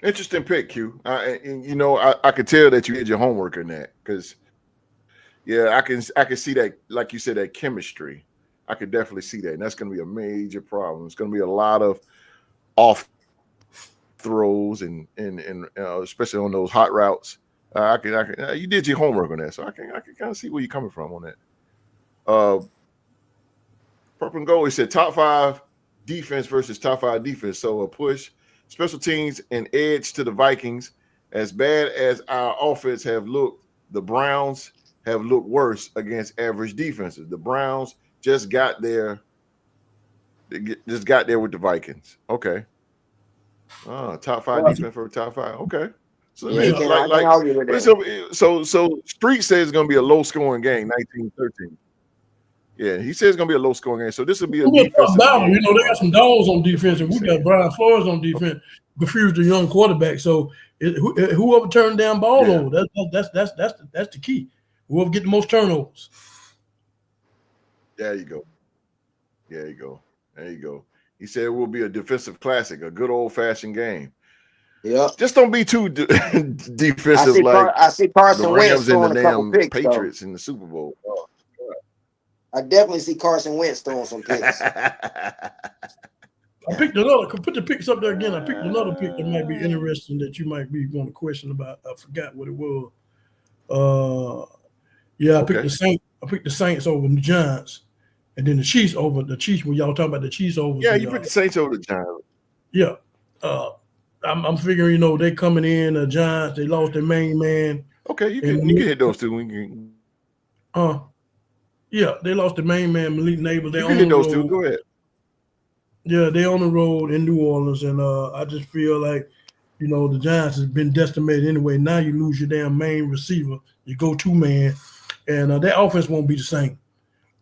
Interesting pick, Q. I could tell that you did your homework in that because, yeah, I can see that, like you said, that chemistry. I could definitely see that, and that's going to be a major problem. It's going to be a lot of off throws and especially on those hot routes. You did your homework on that, so I can kind of see where you're coming from on that. Purple and Gold, he said top 5 defense versus top 5 defense. So a push, special teams, and edge to the Vikings. As bad as our offense have looked, the Browns have looked worse against average defenses. The Browns just got there. They just got there with the Vikings. Okay. Top 5 defense for top 5. Okay. So I can argue with that. So Street says it's going to be a low scoring game, 19-13. Yeah, he says it's going to be a low scoring game. So this will be a defensive battle. game. You know, they got some dogs on defense, and we got Brian Flores on defense. Confused the young quarterback. So whoever turned down ball over, that's the key. Whoever get the most turnovers. There you go. There you go. He said it will be a defensive classic, a good old fashioned game. Yeah. Just don't be too defensive I see Carson the Wentz Rams and throwing the a couple damn picks, Patriots in the Super Bowl. Oh, I definitely see Carson Wentz throwing some picks. I picked another. Put the picks up there again. I picked another pick that might be interesting that you might be going to question about. I forgot what it was. I picked the Saints. I picked the Saints over the Giants, and then the Chiefs over the Chiefs. When y'all talking about the Chiefs over, you picked the Saints over the Giants. Yeah, I'm figuring they coming in. The Giants, they lost their main man. Okay, you can hit those two. Yeah, they lost the main man, Malik Neighbors. You can hit those two. Go ahead. Yeah, they on the road in New Orleans, and I just feel like, the Giants has been decimated anyway. Now you lose your damn main receiver, your go-to man, and that offense won't be the same.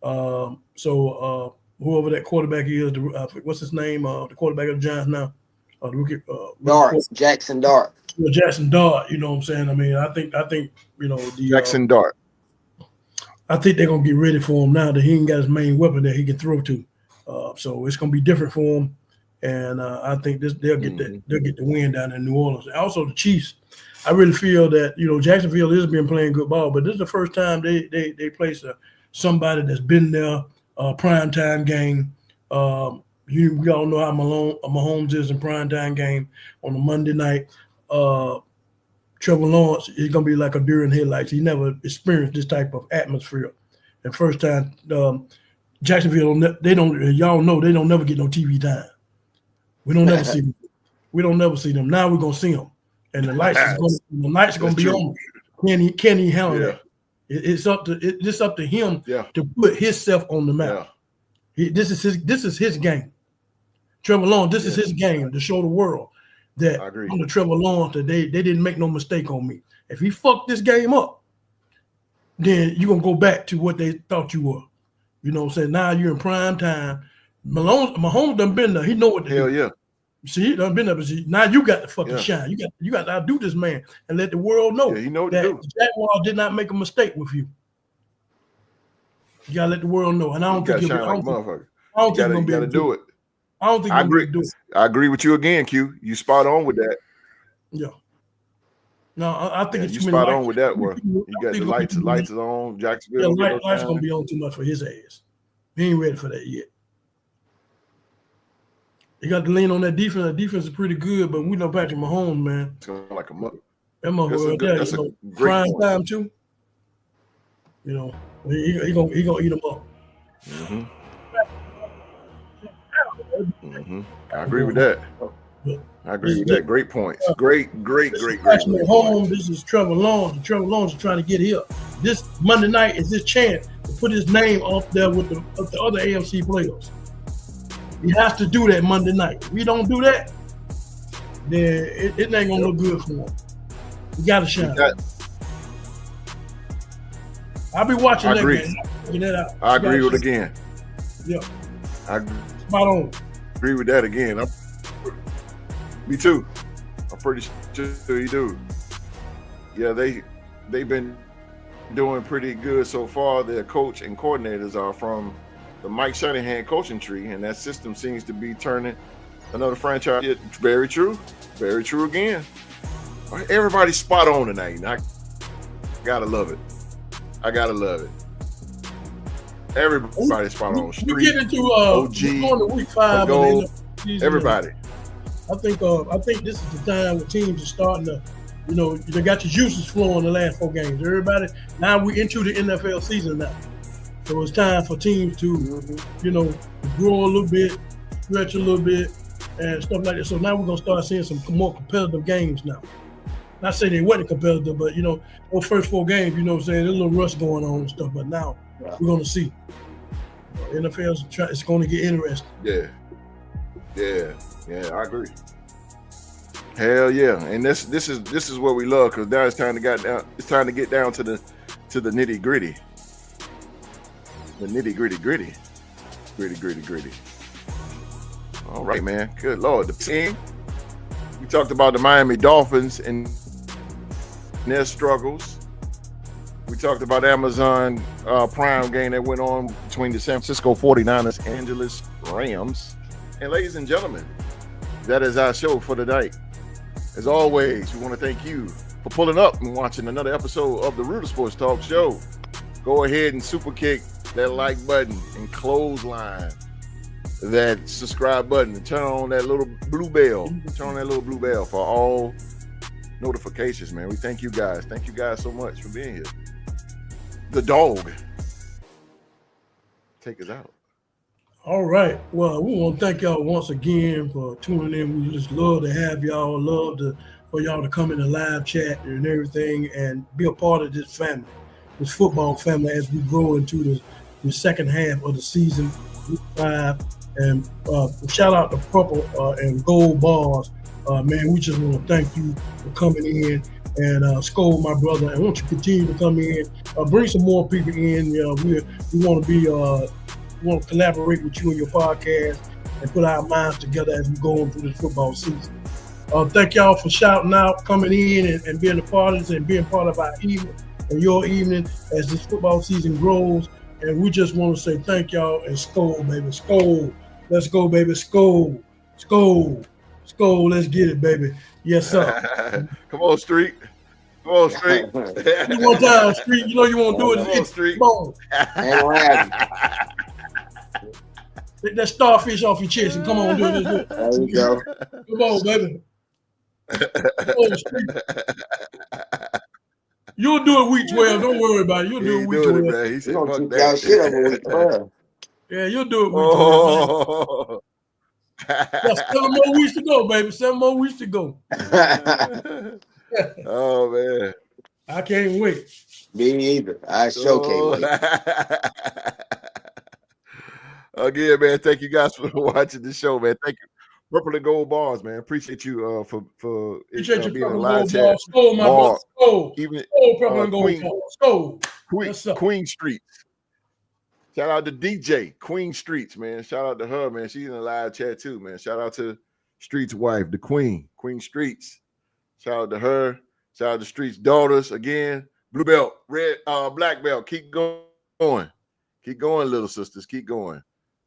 So whoever that quarterback is, what's his name? The quarterback of the Giants now, the rookie. Jackson Dart. Jackson Dart. You know what I'm saying? I mean, I think Jackson Dart. I think they're gonna get ready for him now that he ain't got his main weapon that he can throw to. So it's gonna be different for him, and I think they'll get the win down in New Orleans. Also the Chiefs, I really feel that Jacksonville has been playing good ball, but this is the first time they place somebody that's been there, prime time game. We all know how Mahomes is in prime time game on a Monday night. Trevor Lawrence is gonna be like a deer in headlights. He never experienced this type of atmosphere, and first time. Jacksonville, y'all know they don't never get no TV time. We don't never see them. We don't never see them. Now we're gonna see them, and the lights are gonna be on. Can he handle that? It's up to him to put himself on the map. Yeah. This is his game. Trevor Lawrence, this is his game to show the world that I'm the Trevor Lawrence that they didn't make no mistake on me. If he fucked this game up, then you're gonna go back to what they thought you were. You know what I'm saying? Now you're in prime time. Mahomes done been there. He know what to do. Hell yeah. See, he done been there. But now you got to fucking shine. You got to outdo this man and let the world know, that Jaguars did not make a mistake with you. You got to let the world know. And I don't think you're going to be able to do it. I don't think you're going to do it. I agree with you again, Q. You spot on with that. Yeah. No, I think it's you spot on with that one. You got the lights is on. Jacksonville. Yeah, lights gonna be on too much for his ass. He ain't ready for that yet. You got to lean on that defense. That defense is pretty good, but we know Patrick Mahomes, man. It's like a mother. That motherfucker, that's a prime time too. He gonna eat them up. Mm-hmm. Mm-hmm. I agree with that. I agree with that. Great points. Great points. Home. This is Trevor Lawrence. Trevor Lawrence is trying to get here. This Monday night is his chance to put his name up there with the other AFC players. He has to do that Monday night. If we don't do that, then it ain't gonna look good for him. We gotta shine. I'll be watching that game. I agree with it again. Yeah. I spot on. Agree with that again. Me too. I'm pretty sure you do. Yeah, they've been doing pretty good so far. Their coach and coordinators are from the Mike Shanahan coaching tree, and that system seems to be turning another franchise. Yeah, very true. Very true again. Everybody's spot on tonight. I gotta love it. I gotta love it. Everybody's spot on. We get into OG, going to week 5 of the season. Everybody. I think this is the time where teams are starting to, they got your juices flowing the last 4 games. Everybody, now we're into the NFL season now. So it's time for teams to, grow a little bit, stretch a little bit, and stuff like that. So now we're going to start seeing some more competitive games now. Not saying they wasn't competitive, but, those first 4 games, you know what I'm saying, there's a little rush going on and stuff. But now we're going to see. NFL's it's going to get interesting. Yeah, I agree. Hell yeah, and this is what we love, because now it's time to get down. It's time to get down to the nitty gritty. The nitty gritty. All right, man. Good Lord, the team. We talked about the Miami Dolphins and their struggles. We talked about Amazon Prime game that went on between the San Francisco 49ers, Angeles Rams. And ladies and gentlemen, that is our show for tonight. As always, we want to thank you for pulling up and watching another episode of the Rooter Sports Talk Show. Go ahead and super kick that like button and clothesline that subscribe button and turn on that little blue bell. Turn on that little blue bell for all notifications, man. We thank you guys. Thank you guys so much for being here. The dog. Take us out. All right. Well, we want to thank y'all once again for tuning in. We just love to have y'all. For y'all to come in the live chat and everything and be a part of this family, this football family, as we grow into the second half of the season, week 5. And shout out to Purple and Gold Bars. Man, we just want to thank you for coming in and Skull, my brother. And won't you continue to come in, bring some more people in. We want to want to collaborate with you on your podcast and put our minds together as we go on through this football season. Thank y'all for shouting out, coming in and being a part of this and being part of our evening and your evening as this football season grows. And we just want to say thank y'all and Skull, baby. Skull. Let's go, baby. Skull. Skull. Skull. Let's get it, baby. Yes, sir. Come on, Street. Come on, Street. One time, Street. You know you want to do it. Come on, Street. Come on. Take that starfish off your chest and come on, do it. There you go. Come on, baby. Come on, Street. You'll do it week 12. Don't worry about it. You'll do it week 12. Man. He said, fuck that shit over week 12. Yeah, you'll do it week 12. Got 7 more weeks to go, baby. 7 more weeks to go. Oh, man. I can't wait. Me either. I sure can't wait. Again, man, thank you guys for watching the show, man. Thank you. Purple and Gold Bars, man. Appreciate you for Appreciate you, being Purple a live and chat. Gold Skull, my brother. Skull. Even Purple and Gold Skull. Queen Street. Shout out to DJ, Queen Streets, man. Shout out to her, man. She's in a live chat too, man. Shout out to Streets' wife, the Queen Streets. Shout out to her. Shout out to Streets' daughters again. Blue belt, red, black belt. Keep going. Keep going, little sisters. Keep going.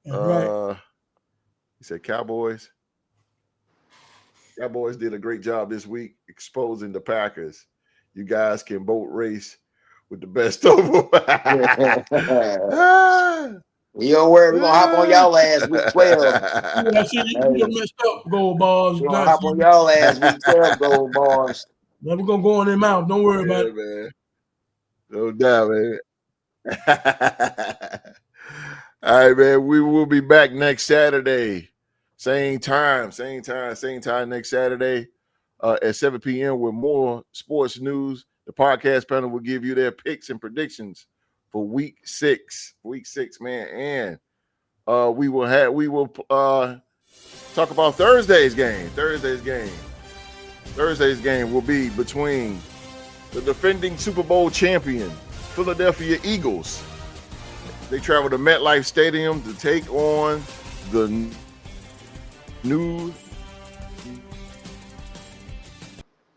Right. He said Cowboys. Cowboys did a great job this week exposing the Packers. You guys can boat race with the best of them. You don't worry, we're going to hop on y'all ass week 12. I see you messed up, Gold Bars. We're going to hop on y'all ass week 12, Gold Bars. Now we're going to go in their mouth. Don't worry about it. Man. No doubt, man. All right, man. We will be back next Saturday. Same time next Saturday at 7 p.m. with more sports news. The podcast panel will give you their picks and predictions for week 6. Week 6, man. And we will talk about Thursday's game. Thursday's game will be between the defending Super Bowl champion, Philadelphia Eagles. They travel to MetLife Stadium to take on the New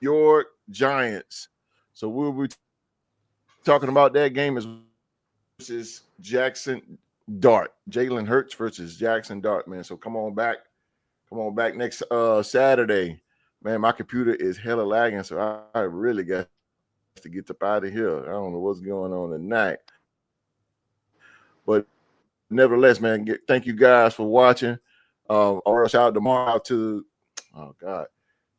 York Giants. So we'll be talking about that game versus Jackson Dart. Jalen Hurts versus Jackson Dart, man. So come on back. Come on back next Saturday. Man, my computer is hella lagging, so I really got to get up out of here. I don't know what's going on tonight. But nevertheless, man, thank you guys for watching. Or shout out to Mark to God.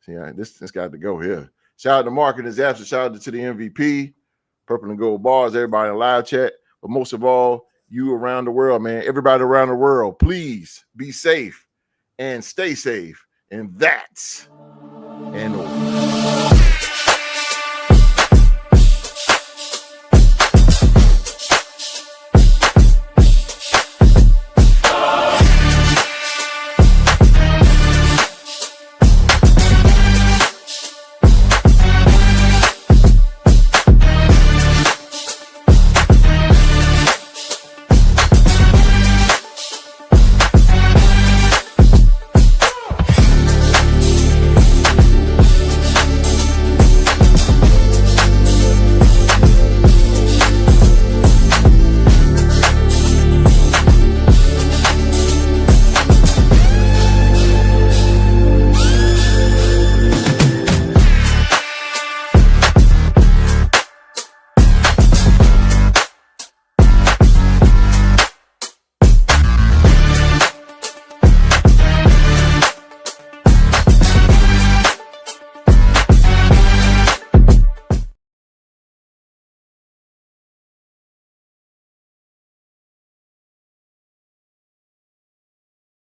See, this got to go here. Shout out to Mark in his absence. Shout out to the MVP, Purple and Gold Bars, everybody in live chat. But most of all, you around the world, man. Everybody around the world, please be safe and stay safe. And that's